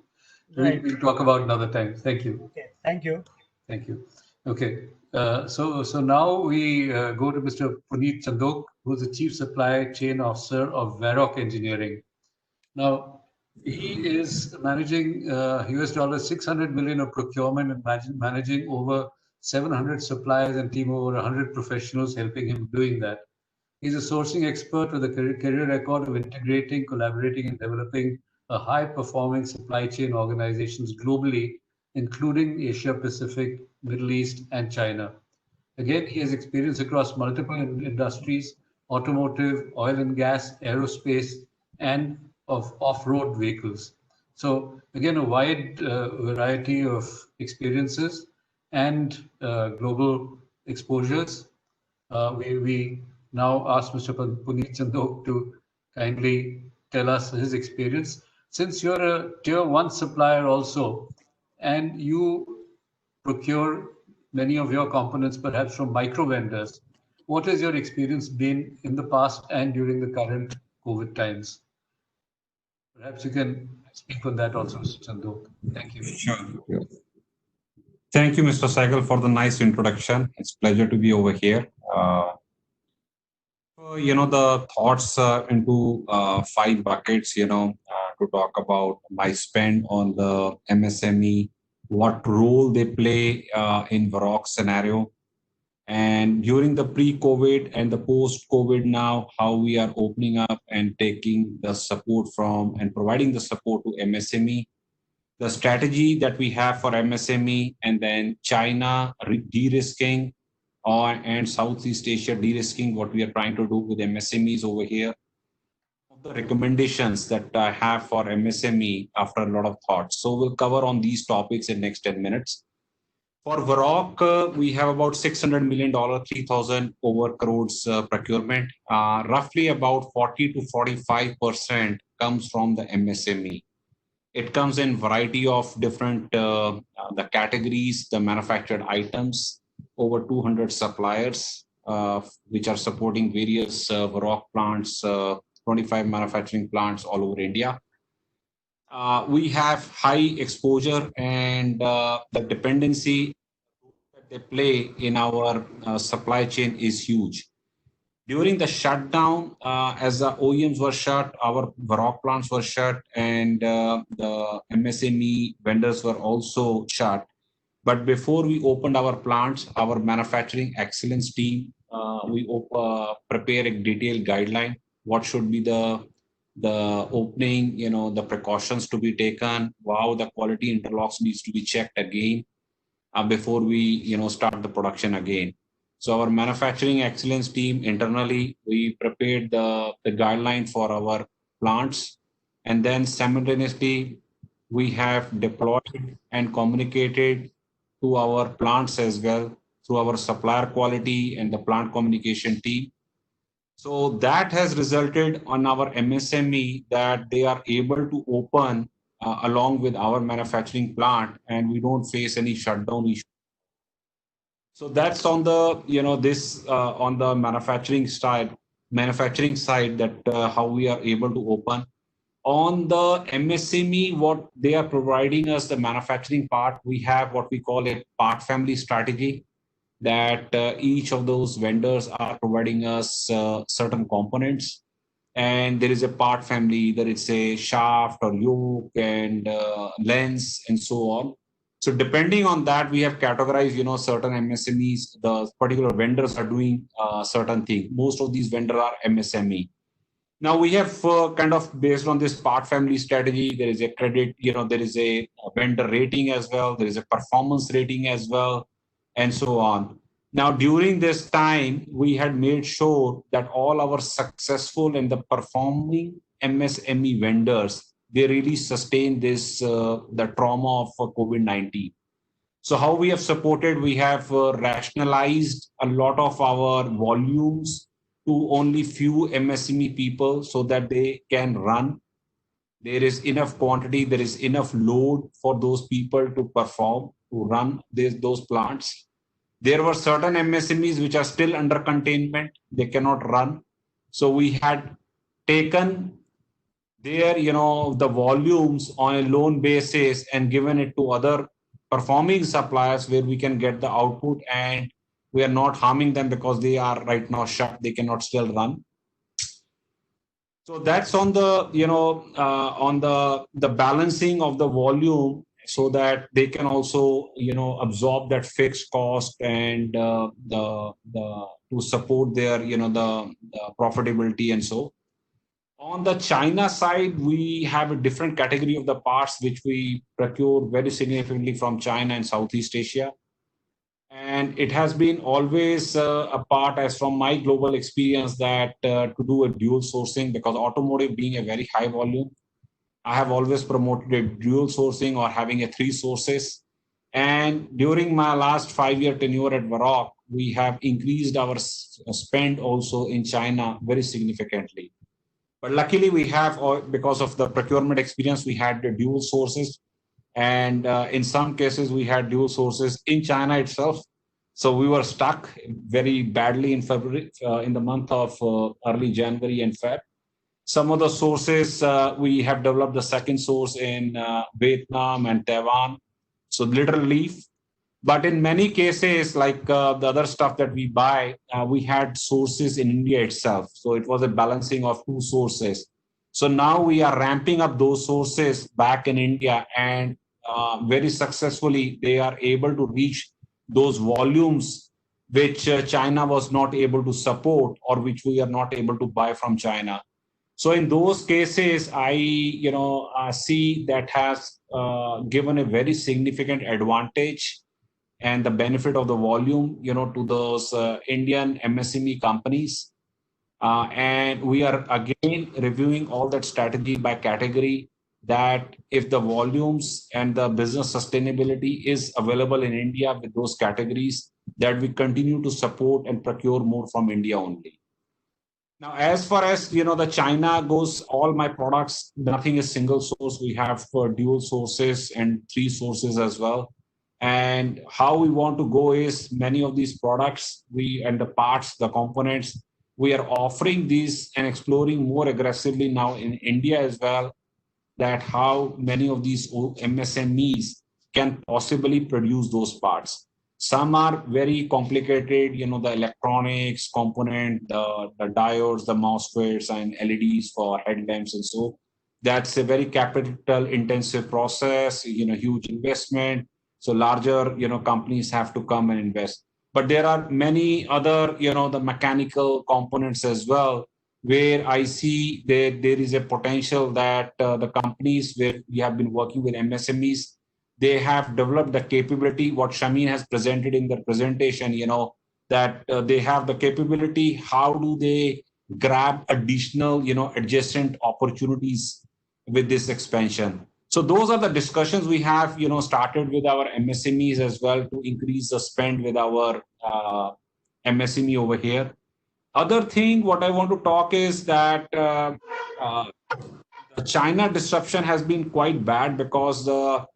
Right. We'll talk about another time. Thank you. Okay, thank you. Thank you. Okay, so now we go to Mr. Puneet Chandok, who is the Chief Supply Chain Officer of Varroc Engineering. Now, he is managing US $600 million of procurement and managing over 700 suppliers and team over 100 professionals helping him doing that. He's a sourcing expert with a career record of integrating, collaborating, and developing a high-performing supply chain organizations globally, including Asia Pacific, Middle East, and China. Again, he has experience across multiple industries, automotive, oil and gas, aerospace, and of off-road vehicles. So again, a wide variety of experiences and global exposures. We now ask Mr. Puneet Chandok to kindly tell us his experience. Since you're a tier 1 supplier also, and you procure many of your components perhaps from micro vendors, what has your experience been in the past and during the current COVID times? Perhaps you can speak on that also, Mr. Chandok. Thank you. Sure. Thank you, Mr. Saigal, for the nice introduction. It's a pleasure to be over here. The thoughts into 5 buckets, to talk about my spend on the MSME, what role they play in Varroc scenario, and during the pre-COVID and the post-COVID now, how we are opening up and taking the support from and providing the support to MSME, the strategy that we have for MSME, and then China de-risking and Southeast Asia de-risking, what we are trying to do with MSMEs over here. The recommendations that I have for MSME after a lot of thoughts. So we'll cover on these topics in next 10 minutes. For Varroc, we have about $600 million, 3,000 over crores procurement. Roughly about 40 to 45% comes from the MSME. It comes in variety of different the categories, the manufactured items, over 200 suppliers, which are supporting various Varroc plants, 25 manufacturing plants all over India. We have high exposure and the dependency that they play in our supply chain is huge. During the shutdown, as the OEMs were shut, our Varroc plants were shut, and the MSME vendors were also shut. But before we opened our plants, our manufacturing excellence team, we prepare a detailed guideline. What should be the opening, the precautions to be taken, how the quality interlocks needs to be checked again before we, start the production again. So our manufacturing excellence team internally, we prepared the guideline for our plants, and then simultaneously we have deployed and communicated to our plants as well through our supplier quality and the plant communication team. So that has resulted on our MSME that they are able to open along with our manufacturing plant, and we don't face any shutdown issue. So that's on the, on the manufacturing side that how we are able to open. On the MSME, what they are providing us, the manufacturing part, we have what we call a part family strategy, that each of those vendors are providing us certain components. And there is a part family, either it's a shaft or yoke and lens and so on. So depending on that, we have categorized, certain MSMEs, the particular vendors are doing certain things. Most of these vendors are MSME. Now we have kind of based on this part family strategy, there is a credit, there is a vendor rating as well, there is a performance rating as well, and so on. Now, during this time, we had made sure that all our successful and the performing MSME vendors, they really sustain this, the trauma of COVID-19. So how we have supported, we have rationalized a lot of our volumes to only few MSME people so that they can run. There is enough quantity, there is enough load for those people to perform, to run those plants. There were certain MSMEs which are still under containment, they cannot run. So we had taken their, the volumes on a loan basis and given it to other performing suppliers where we can get the output, and we are not harming them because they are right now shut, they cannot still run. So that's on the, on the balancing of the volume so that they can also, absorb that fixed cost and to support their, the profitability and so. On the China side, we have a different category of the parts which we procure very significantly from China and Southeast Asia. And it has been always a part, as from my global experience, that to do a dual sourcing, because automotive being a very high volume, I have always promoted a dual sourcing or having a 3 sources. And during my last 5-year tenure at Varroc, we have increased our spend also in China very significantly. But luckily we have, because of the procurement experience, we had the dual sources. And in some cases, we had dual sources in China itself. So we were stuck very badly in February, in the month of early January and Feb. Some of the sources, we have developed the second source in Vietnam and Taiwan, so literal leaf. But in many cases, like the other stuff that we buy, we had sources in India itself. So it was a balancing of two sources. So now we are ramping up those sources back in India, and very successfully they are able to reach those volumes which China was not able to support, or which we are not able to buy from China. So in those cases, I see that has given a very significant advantage and the benefit of the volume, to those Indian MSME companies. And we are again reviewing all that strategy by category, that if the volumes and the business sustainability is available in India with those categories, that we continue to support and procure more from India only. Now, as far as the China goes, all my products, nothing is single source. We have dual sources and 3 sources as well. And how we want to go is, many of these products, and the parts, the components, we are offering these and exploring more aggressively now in India as well, that how many of these MSMEs can possibly produce those parts. Some are very complicated, the electronics component, the diodes, the MOSFETs and LEDs for headlamps, and so that's a very capital intensive process, huge investment. So larger, companies have to come and invest. But there are many other, the mechanical components as well, where I see there is a potential that the companies where we have been working with MSMEs, they have developed the capability, what Shameen has presented in the presentation, that they have the capability. How do they grab additional, adjacent opportunities with this expansion? So those are the discussions we have, started with our MSMEs as well, to increase the spend with our MSME over here. Other thing, what I want to talk is that the China disruption has been quite bad, because the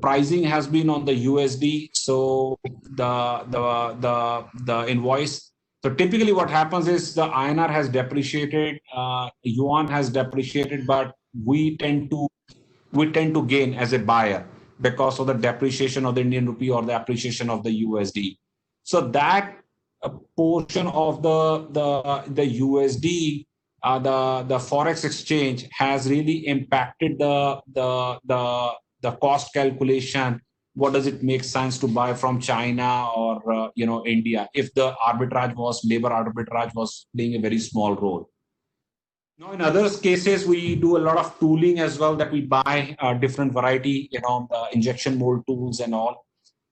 pricing has been on the USD. So the invoice. So typically, what happens is the INR has depreciated, yuan has depreciated, but we tend to gain as a buyer because of the depreciation of the Indian rupee or the appreciation of the USD. So that portion of the USD, the forex exchange has really impacted the cost calculation. What does it make sense to buy from China or India, if the labor arbitrage was playing a very small role? Now, in other cases, we do a lot of tooling as well, that we buy different variety, injection mold tools and all.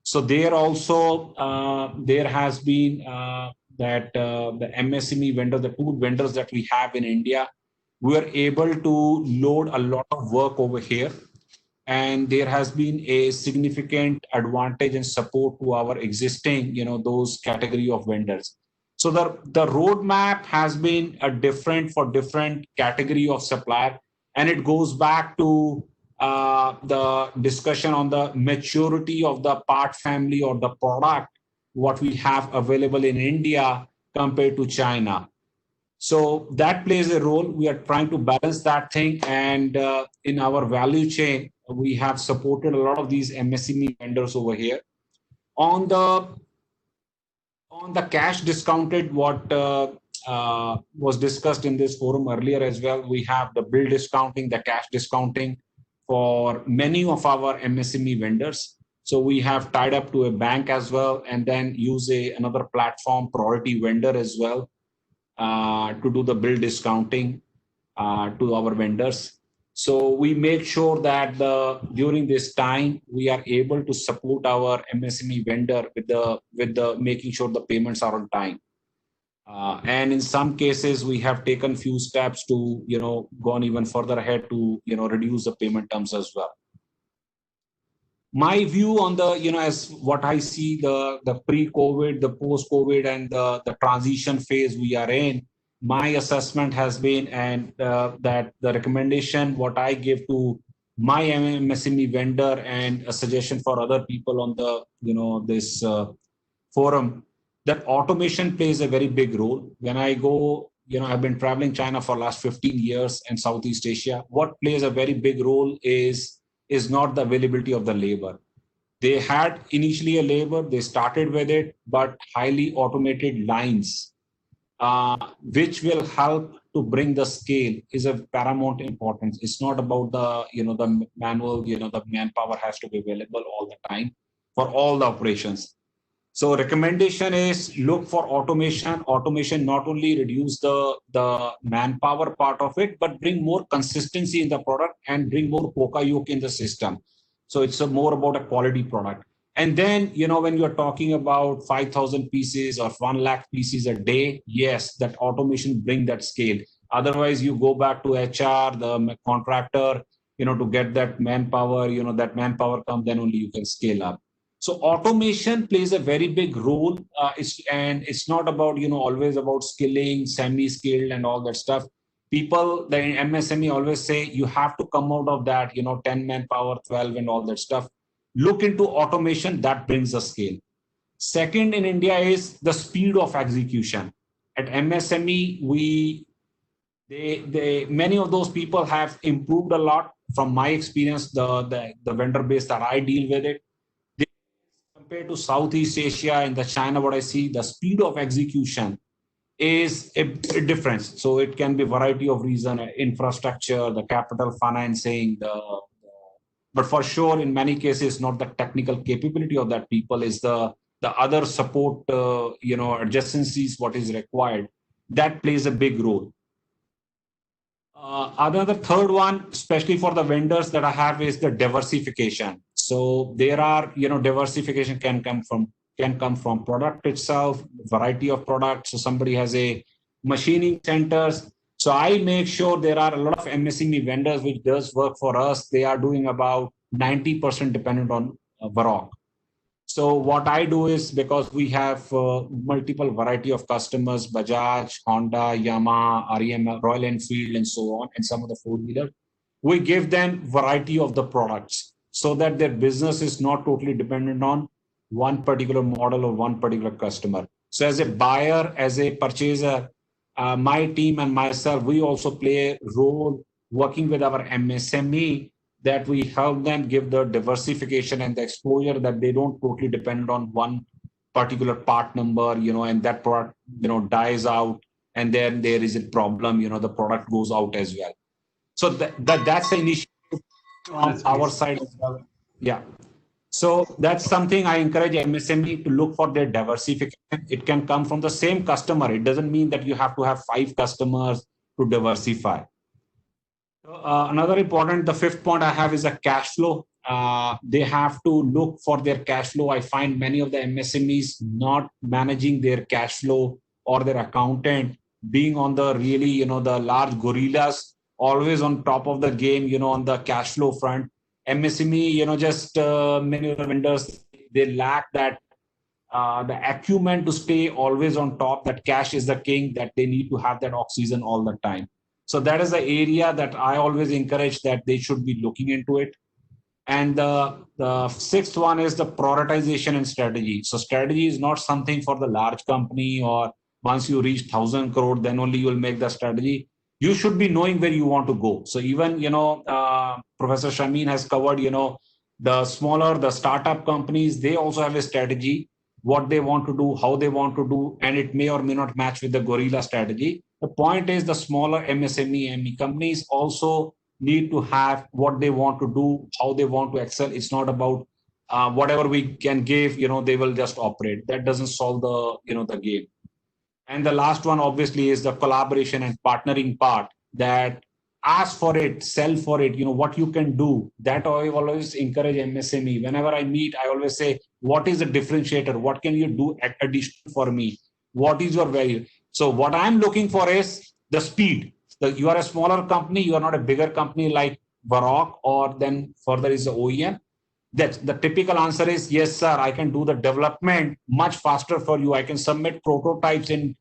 So there also, there has been that the MSME vendor, the tool vendors that we have in India, we are able to load a lot of work over here. And there has been a significant advantage and support to our existing, those category of vendors. So the roadmap has been different for different category of supplier, and it goes back to the discussion on the maturity of the part family or the product, what we have available in India compared to China. So that plays a role. We are trying to balance that thing, and in our value chain, we have supported a lot of these MSME vendors over here. On the cash discounted, what was discussed in this forum earlier as well, we have the bill discounting, the cash discounting for many of our MSME vendors. So we have tied up to a bank as well, and then use another platform, priority vendor as well, to do the bill discounting to our vendors. So we make sure that during this time we are able to support our MSME vendor with the making sure the payments are on time. And in some cases we have taken few steps to gone even further ahead to reduce the payment terms as well. My view on the as what I see the pre-COVID, the post-COVID, and the transition phase we are in, my assessment has been, and that the recommendation what I give to my MSME vendor, and a suggestion for other people on the this forum that automation plays a very big role. When I go, I've been traveling China for last 15 years and Southeast Asia. What plays a very big role is not the availability of the labor. They had initially a labor, they started with it, but highly automated lines, which will help to bring the scale, is of paramount importance. It's not about the manual, the manpower has to be available all the time for all the operations. So recommendation is look for automation. Automation not only reduce the manpower part of it, but bring more consistency in the product and bring more poka-yoke in the system. So it's more about a quality product. And then, when you're talking about 5,000 pieces or 1 lakh pieces a day, yes, that automation bring that scale. Otherwise, you go back to HR, the contractor, to get that manpower, that manpower come, then only you can scale up. So automation plays a very big role. It's not about, always about skilling, semi-skilled and all that stuff. People, the MSME always say you have to come out of that, 10 manpower, 12 and all that stuff. Look into automation, that brings a scale. Second in India is the speed of execution. At MSME, many of those people have improved a lot. From my experience, the vendor base that I deal with it, compared to Southeast Asia and the China, what I see, the speed of execution is a difference. So it can be a variety of reasons, infrastructure, the capital financing, but for sure, in many cases, not the technical capability of that people, is the other support, adjacencies, what is required. That plays a big role. Another third one, especially for the vendors that I have, is the diversification. So there are, diversification can come from product itself, variety of products. So somebody has a machining centers. So I make sure there are a lot of MSME vendors which does work for us. They are doing about 90% dependent on Varroc. So what I do is, because we have multiple variety of customers, Bajaj, Honda, Yamaha, REM, Royal Enfield, and so on, and some of the four-wheeler, we give them variety of the products so that their business is not totally dependent on one particular model or one particular customer. So as a buyer, as a purchaser, my team and myself, we also play a role working with our MSME, that we help them give the diversification and the exposure, that they don't totally depend on one particular part number, and that product, dies out, and then there is a problem, the product goes out as well. So that's the initiative from our side as well. Yeah. So that's something I encourage MSME to look for their diversification. It can come from the same customer. It doesn't mean that you have to have 5 customers to diversify. Another important, the fifth point I have is a cash flow. They have to look for their cash flow. I find many of the MSMEs not managing their cash flow, or their accountant being on the really, the large gorillas, always on top of the game, on the cash flow front. MSME, just many of the vendors, they lack that the acumen to stay always on top, that cash is the king, that they need to have that oxygen all the time. So that is the area that I always encourage, that they should be looking into it. And the sixth one is the prioritization and strategy. So strategy is not something for the large company, or once you reach 1,000 crore, then only you will make the strategy. You should be knowing where you want to go. So even, Professor Shameen has covered, the smaller, the startup companies, they also have a strategy, what they want to do, how they want to do, and it may or may not match with the gorilla strategy. The point is, the smaller MSME companies also need to have what they want to do, how they want to excel. It's not about whatever we can give, they will just operate. That doesn't solve the game. And the last one, obviously, is the collaboration and partnering part, that ask for it, sell for it, what you can do. That I always encourage MSME. Whenever I meet, I always say, what is the differentiator? What can you do additional for me? What is your value? So what I'm looking for is the speed. You are a smaller company, you are not a bigger company like Varroc, or then further is the OEM. That's the typical answer is, yes, sir, I can do the development much faster for you. I can submit prototypes in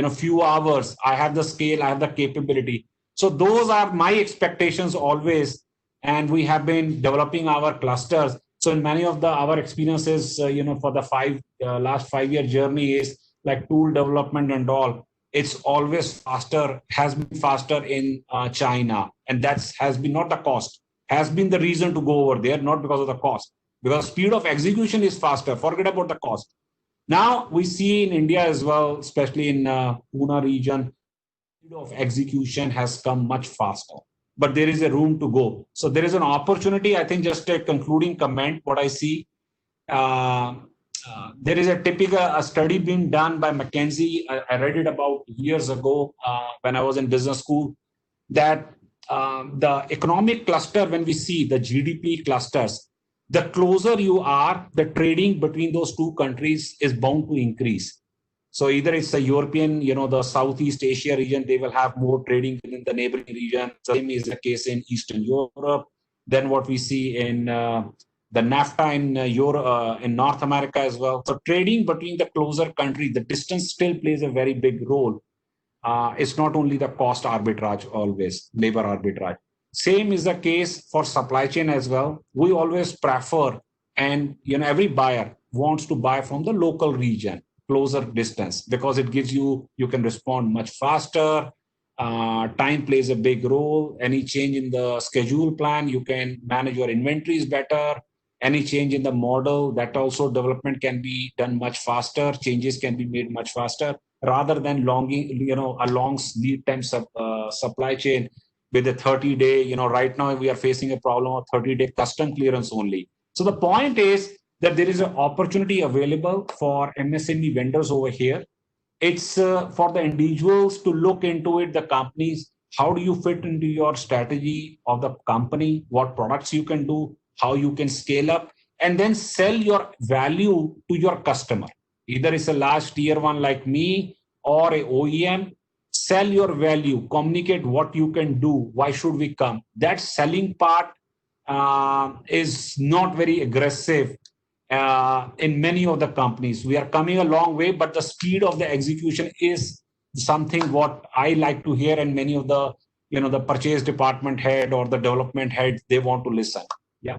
few hours. I have the scale, I have the capability. So those are my expectations always. And we have been developing our clusters. So in many of our experiences, for the last 5-year journey is like tool development and all. It's always faster, has been faster in China, and has been not the cost, has been the reason to go over there, not because of the cost, because speed of execution is faster. Forget about the cost. Now we see in India as well, especially in Pune region, speed of execution has come much faster, but there is a room to go. So there is an opportunity. I think just a concluding comment, what I see, there is a study being done by McKinsey. I read it about years ago when I was in business school, that the economic cluster, when we see the GDP clusters, the closer you are, the trading between those two countries is bound to increase. So either it's the European, the Southeast Asia region, they will have more trading within the neighboring region. Same is the case in Eastern Europe. Then what we see in the NAFTA in Europe, in North America as well. So trading between the closer countries, the distance still plays a very big role. It's not only the cost arbitrage always, labor arbitrage. Same is the case for supply chain as well. We always prefer, and every buyer wants to buy from the local region, closer distance, because it gives you can respond much faster. Time plays a big role. Any change in the schedule plan, you can manage your inventories better. Any change in the model, that also development can be done much faster. Changes can be made much faster, rather than a long lead time supply chain with a 30-day. Right now we are facing a problem of 30-day custom clearance only. So the point is that there is an opportunity available for MSME vendors over here. It's for the individuals to look into it, the companies, how do you fit into your strategy of the company, what products you can do, how you can scale up, and then sell your value to your customer. Either it's a large tier one like me or a OEM, sell your value, communicate what you can do, why should we come. That selling part is not very aggressive in many of the companies. We are coming a long way, but the speed of the execution is something what I like to hear, and many of the the purchase department head or the development head, they want to listen. Yeah.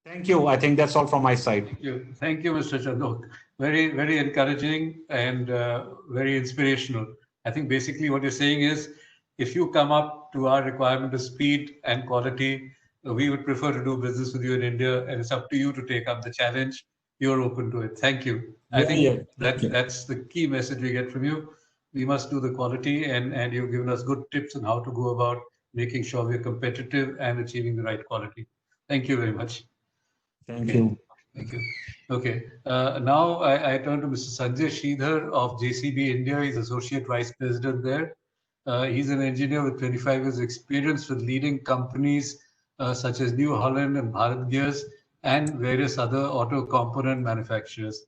Thank you. I think that's all from my side. Thank you, Mr. Chandok. Very, very encouraging and very inspirational. I think basically what you're saying is, if you come up to our requirement of speed and quality, we would prefer to do business with you in India, and it's up to you to take up the challenge. You're open to it. Thank you. I think that's the key message we get from you. We must do the quality, and you've given us good tips on how to go about making sure we're competitive and achieving the right quality. Thank you very much. Thank you. Thank you. Okay. Now I turn to Mr. Sanjay Sridhar of JCB India. He's Associate Vice President there. He's an engineer with 25 years experience with leading companies such as New Holland and Bharat Gears and various other auto component manufacturers.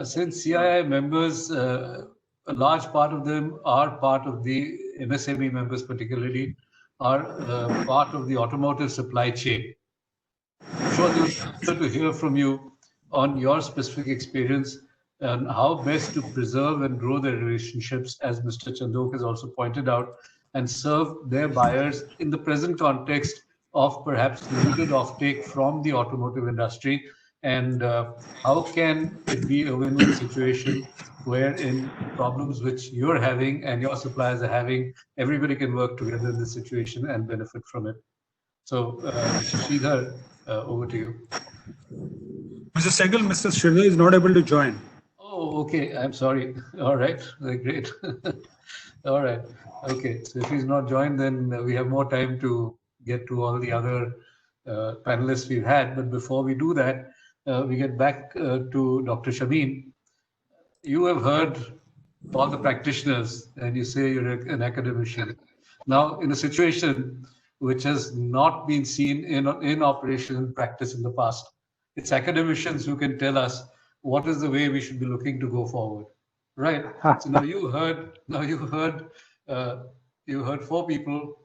Since CII members, a large part of them are part of the MSME members, particularly, are part of the automotive supply chain. I'm sure they'll to hear from you on your specific experience and how best to preserve and grow their relationships, as Mr. Chandok has also pointed out, and serve their buyers in the present context of perhaps limited offtake from the automotive industry, and how can it be a win-win situation wherein problems which you're having and your suppliers are having, everybody can work together in this situation and benefit from it. So, Mr. Sridhar, over to you. Mr. Sehgal, Mr. Sridhar is not able to join. Oh, okay. I'm sorry. All right. Great. All right. Okay. So if he's not joined, then we have more time to get to all the other panelists we've had. But before we do that, we get back to Dr. Shamim. You have heard all the practitioners, and you say you're an academician. Now, in a situation which has not been seen in operation and practice in the past, it's academicians who can tell us what is the way we should be looking to go forward, right? So now you heard four people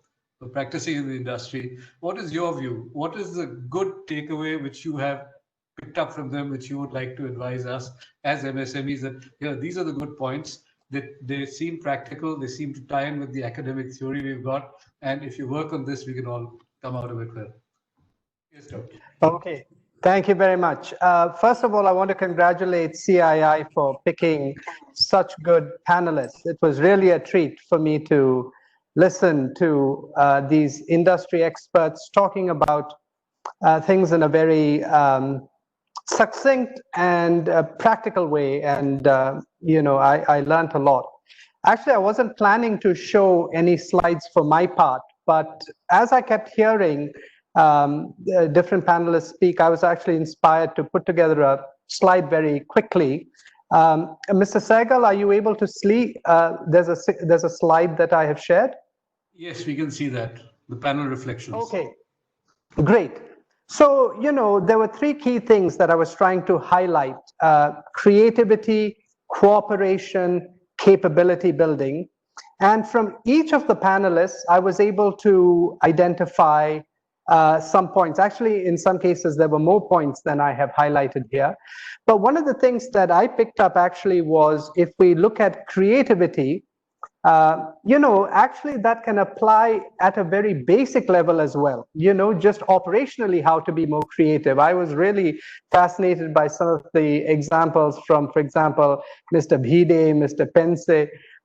practicing in the industry. What is your view? What is the good takeaway which you have picked up from them, which you would like to advise us as MSMEs that these are the good points, that they seem practical, they seem to tie in with the academic theory we've got, and if you work on this, we can all come out of it well. Yes, Doctor. Okay, thank you very much. First of all, I want to congratulate CII for picking such good panelists. It was really a treat for me to listen to these industry experts talking about things in a very succinct and practical way. And, I learned a lot. Actually, I wasn't planning to show any slides for my part, but as I kept hearing different panelists speak, I was actually inspired to put together a slide very quickly. Mr. Sehgal, are you able to see? There's a slide that I have shared. Yes, we can see that, the panel reflections. Okay, great. So, there were three key things that I was trying to highlight: creativity, cooperation, capability building. And from each of the panelists, I was able to identify some points. Actually, in some cases, there were more points than I have highlighted here. But one of the things that I picked up actually was, if we look at creativity, actually that can apply at a very basic level as well. Just operationally how to be more creative. I was really fascinated by some of the examples from, for example, Mr. Bhide, Mr. Pense,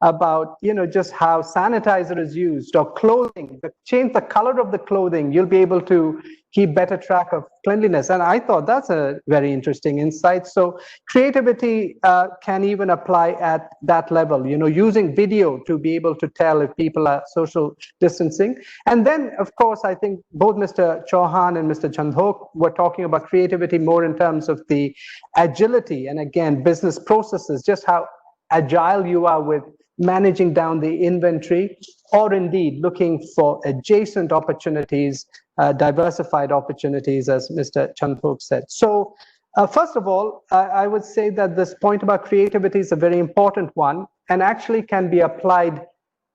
about just how sanitizer is used, or clothing. Change the color of the clothing, you'll be able to keep better track of cleanliness. And I thought that's a very interesting insight. So creativity can even apply at that level, using video to be able to tell if people are social distancing. And then, of course, I think both Mr. Chauhan and Mr. Chandhok were talking about creativity more in terms of the agility, and again, business processes, just how agile you are with managing down the inventory, or indeed looking for adjacent opportunities, diversified opportunities, as Mr. Chandhok said. So first of all, I would say that this point about creativity is a very important one, and actually can be applied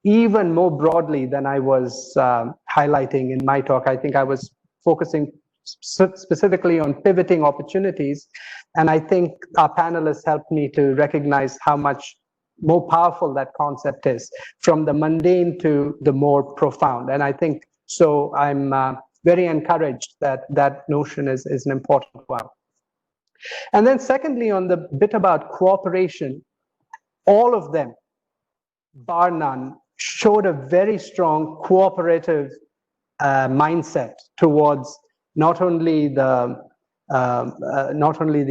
even more broadly than I was highlighting in my talk. I think I was focusing specifically on pivoting opportunities, and I think our panelists helped me to recognize how much more powerful that concept is, from the mundane to the more profound. And I think so I'm very encouraged that that notion is an important one. And then secondly, on the bit about cooperation, all of them, bar none, showed a very strong cooperative mindset towards not only the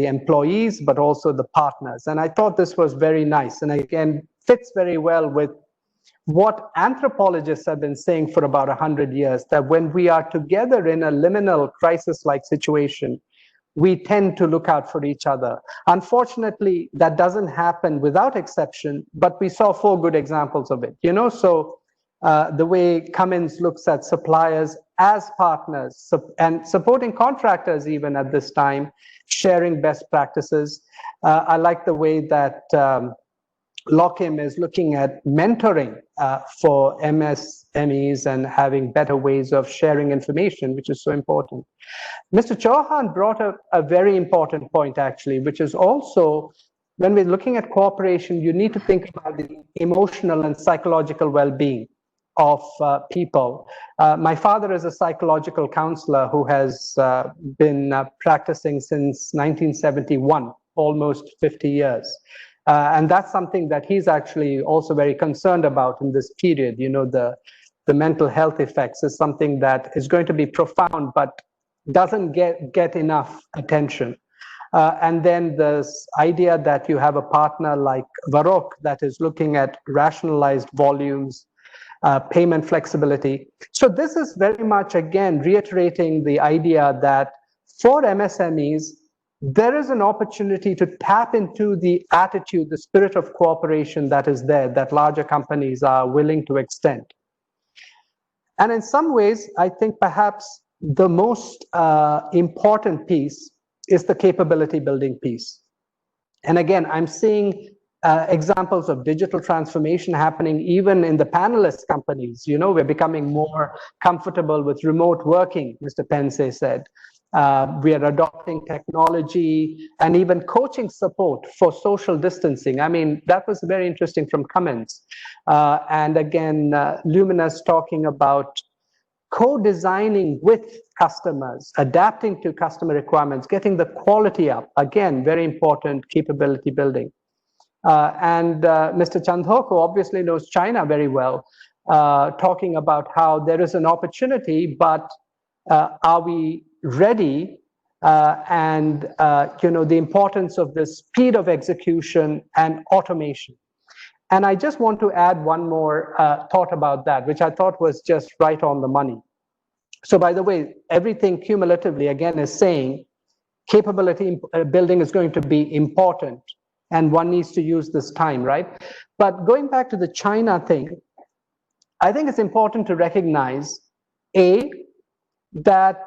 employees, but also the partners. And I thought this was very nice, and again, fits very well with what anthropologists have been saying for about 100 years, that when we are together in a liminal crisis-like situation, we tend to look out for each other. Unfortunately, that doesn't happen without exception, but we saw 4 good examples of it. So the way Cummins looks at suppliers as partners, and supporting contractors even at this time, sharing best practices. I like the way that Lockham is looking at mentoring for MSMEs and having better ways of sharing information, which is so important. Mr. Chauhan brought up a very important point, actually, which is also, when we're looking at cooperation, you need to think about the emotional and psychological well-being of people. My father is a psychological counselor who has been practicing since 1971, almost 50 years. And that's something that he's actually also very concerned about in this period. The mental health effects is something that is going to be profound, but doesn't get enough attention. And then this idea that you have a partner like Varrock that is looking at rationalized volumes, payment flexibility. So this is very much, again, reiterating the idea that for MSMEs, there is an opportunity to tap into the attitude, the spirit of cooperation that is there, that larger companies are willing to extend. And in some ways, I think perhaps the most important piece is the capability building piece. And again, I'm seeing examples of digital transformation happening even in the panelist companies. We're becoming more comfortable with remote working, Mr. Pense said. We are adopting technology and even coaching support for social distancing. I mean, that was very interesting from Cummins. And again, Luminous talking about co-designing with customers, adapting to customer requirements, getting the quality up. Again, very important capability building. And Mr. Chandhoko obviously knows China very well, talking about how there is an opportunity, but are we ready? And the importance of the speed of execution and automation. And I just want to add one more thought about that, which I thought was just right on the money. So by the way, everything cumulatively, again, is saying capability building is going to be important, and one needs to use this time, right? But going back to the China thing, I think it's important to recognize, that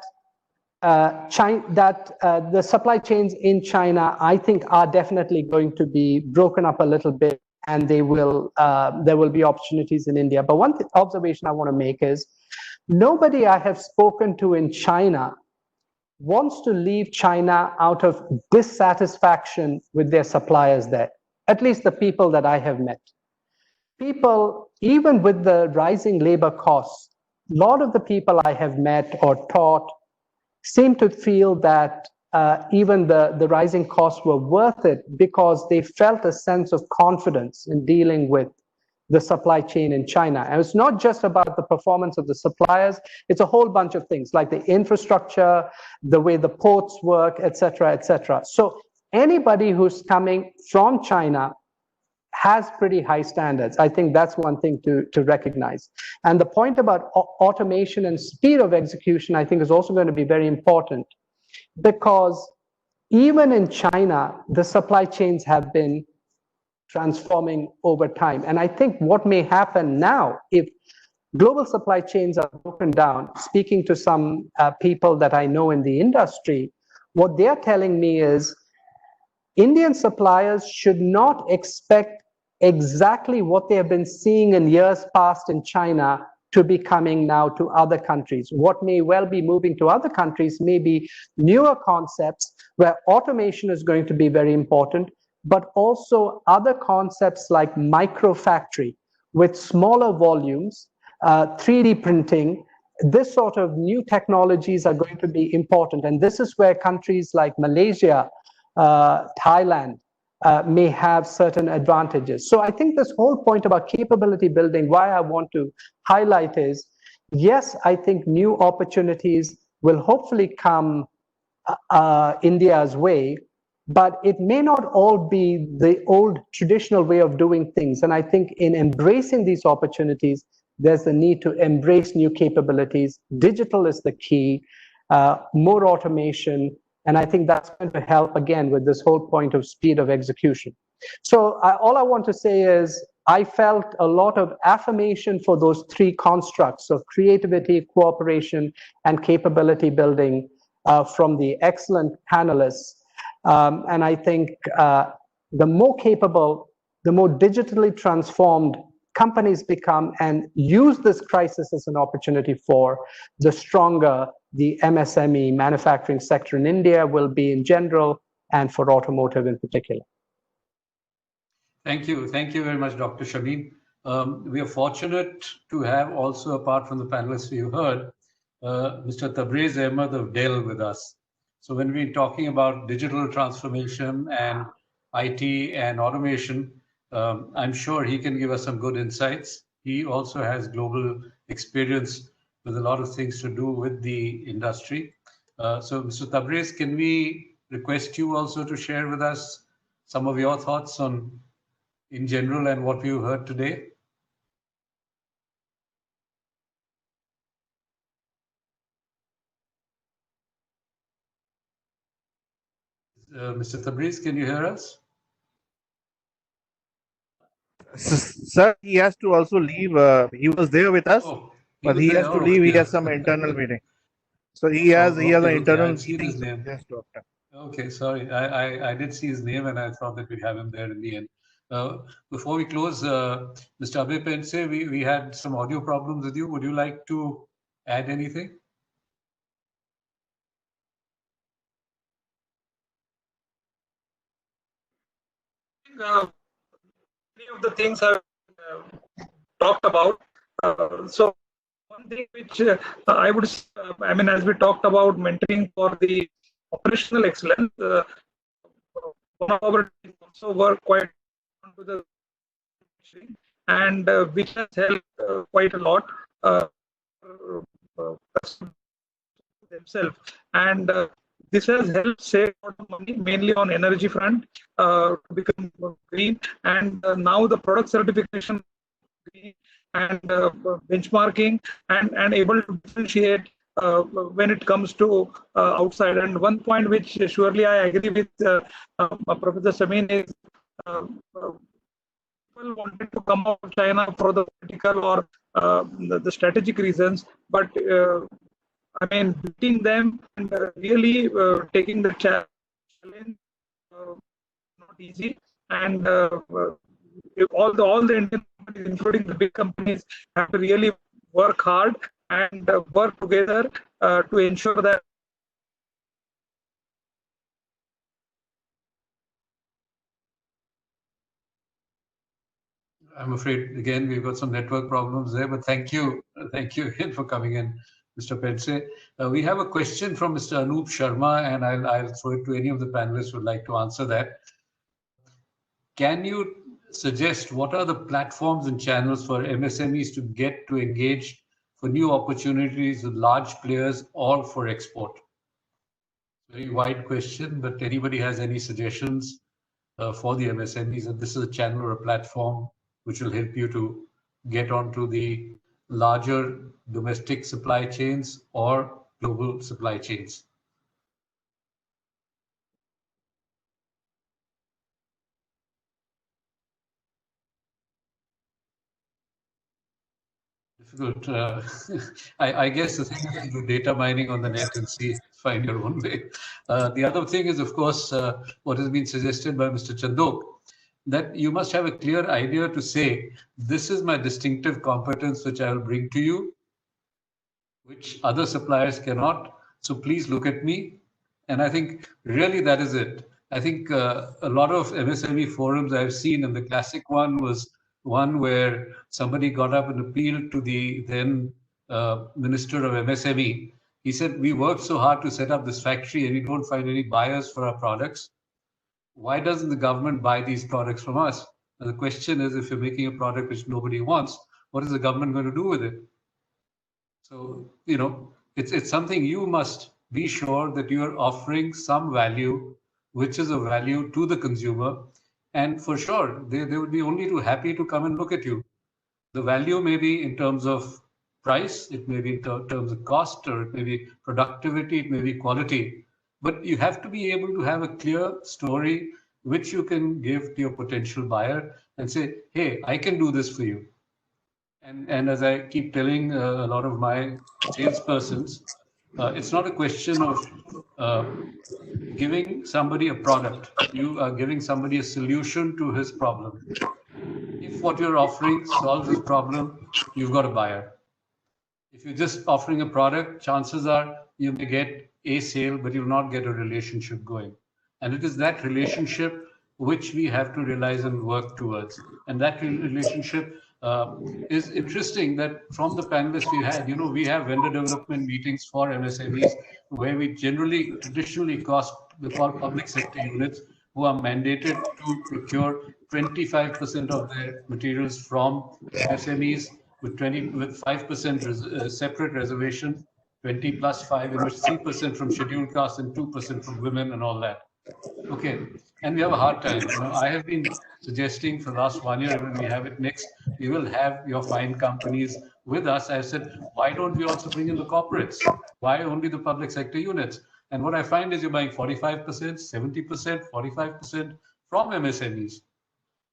the supply chains in China, I think, are definitely going to be broken up a little bit, and there will be opportunities in India. But one observation I want to make is, nobody I have spoken to in China wants to leave China out of dissatisfaction with their suppliers there, at least the people that I have met. People, even with the rising labor costs, a lot of the people I have met or taught seem to feel that even the rising costs were worth it, because they felt a sense of confidence in dealing with the supply chain in China. And it's not just about the performance of the suppliers, it's a whole bunch of things like the infrastructure, the way the ports work, et cetera, et cetera. So anybody who's coming from China has pretty high standards. I think that's one thing to recognize. And the point about automation and speed of execution, I think, is also going to be very important, because even in China, the supply chains have been transforming over time. And I think what may happen now, if global supply chains are broken down, speaking to some people that I know in the industry, what they're telling me is Indian suppliers should not expect exactly what they have been seeing in years past in China to be coming now to other countries. What may well be moving to other countries may be newer concepts where automation is going to be very important, but also other concepts like microfactory with smaller volumes, 3D printing. This sort of new technologies are going to be important. And this is where countries like Malaysia, Thailand may have certain advantages. So I think this whole point about capability building, why I want to highlight is, yes, I think new opportunities will hopefully come India's way, but it may not all be the old traditional way of doing things. And I think in embracing these opportunities, there's the need to embrace new capabilities. Digital is the key, more automation, and I think that's going to help, again, with this whole point of speed of execution. So all I want to say is, I felt a lot of affirmation for those three constructs of creativity, cooperation, and capability building from the excellent panelists. And I think the more capable, the more digitally transformed companies become and use this crisis as an opportunity for, the stronger the MSME manufacturing sector in India will be in general, and for automotive in particular. Thank you. Thank you very much, Dr. Shamim. We are fortunate to have also, apart from the panelists you heard, Mr. Tabriz Ahmed of Dell with us. So when we're talking about digital transformation and IT and automation, I'm sure he can give us some good insights. He also has global experience with a lot of things to do with the industry. So Mr. Tabriz, can we request you also to share with us some of your thoughts on, in general, and what you heard today? Mr. Tabriz, can you hear us? Sir, he has to also leave. He was there with us, but he has to leave. He has some internal meeting. So he has an internal meeting. So he has to attend. Okay, sorry. I did see his name, and I thought that we'd have him there in the end. Before we close, Mr. Abhay Pense, we had some audio problems with you. Would you like to add anything? Many of the things I've talked about. So one thing which I would, I mean, as we talked about mentoring for the operational excellence, one of our teams also work quite on to the and which has helped quite a lot themselves, and this has helped save a lot of money, mainly on energy front, to become green, and now the product certification green and benchmarking and able to differentiate when it comes to outside. And one point which surely I agree with Professor Samin is people wanted to come out of China for the political or the strategic reasons, but I mean, beating them and really taking the challenge, not easy. And all the Indian companies, including the big companies, have to really work hard and work together to ensure that. I'm afraid, again, we've got some network problems there, but thank you again for coming in, Mr. Pense. We have a question from Mr. Anup Sharma, and I'll throw it to any of the panelists who would like to answer that. Can you suggest what are the platforms and channels for MSMEs to get to engage for new opportunities with large players or for export? Very wide question, but anybody has any suggestions for the MSMEs, that this is a channel or a platform which will help you to get onto the larger domestic supply chains or global supply chains? Difficult. I guess the thing is to do data mining on the net and see, find your own way. The other thing is, of course, what has been suggested by Mr. Chandok, that you must have a clear idea to say, this is my distinctive competence which I will bring to you, which other suppliers cannot. So please look at me. And I think really that is it. I think a lot of MSME forums I've seen, and the classic one was one where somebody got up and appealed to the then Minister of MSME. He said, we worked so hard to set up this factory and we don't find any buyers for our products. Why doesn't the government buy these products from us? And the question is, if you're making a product which nobody wants, what is the government going to do with it? So, you know, it's something you must be sure that you are offering some value, which is a value to the consumer. And for sure, they would be only too happy to come and look at you. The value may be in terms of price, it may be in terms of cost, or it may be productivity, it may be quality. But you have to be able to have a clear story which you can give to your potential buyer and say, hey, I can do this for you. And as I keep telling a lot of my salespersons, it's not a question of giving somebody a product. You are giving somebody a solution to his problem. If what you're offering solves his problem, you've got a buyer. If you're just offering a product, chances are you may get a sale, but you'll not get a relationship going. And it is that relationship which we have to realize and work towards. And that relationship is interesting that from the panelists we had, you know, we have vendor development meetings for MSMEs where we traditionally call public sector units who are mandated to procure 25% of their materials from MSMEs with 5% separate reservation, 20 plus 5, in which 3% from scheduled castes and 2% from women and all that. Okay, and we have a hard time. You know, I have been suggesting for the last 1 year, when we have it next, we will have your fine companies with us. I said, why don't we also bring in the corporates? Why only the public sector units? And what I find is you're buying 45%, 70%, 45% from MSMEs.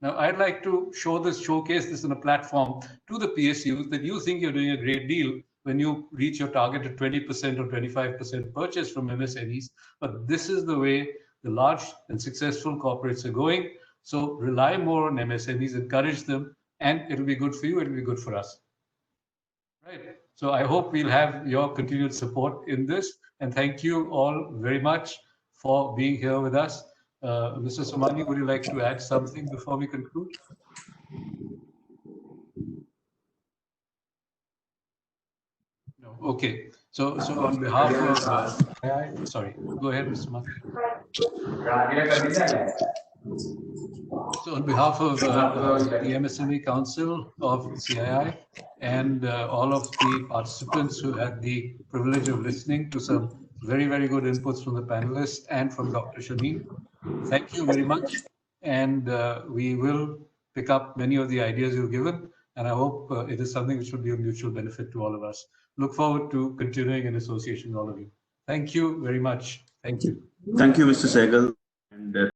Now, I'd like to showcase this in a platform to the PSUs that you think you're doing a great deal when you reach your target of 20% or 25% purchase from MSMEs. But this is the way the large and successful corporates are going. So rely more on MSMEs, encourage them, and it'll be good for you, it'll be good for us. Right. So I hope we'll have your continued support in this. And thank you all very much for being here with us. Mr. Somani, would you like to add something before we conclude? Okay. So on behalf of CII, sorry, go ahead, Mr. Maki. So on behalf of the MSME Council of CII and all of the participants who had the privilege of listening to some very, very good inputs from the panelists and from Dr. Shamim, thank you very much. And we will pick up many of the ideas you've given. And I hope it is something which will be of mutual benefit to all of us. Look forward to continuing in association with all of you. Thank you very much. Thank you. Thank you, Mr. Sehgal. And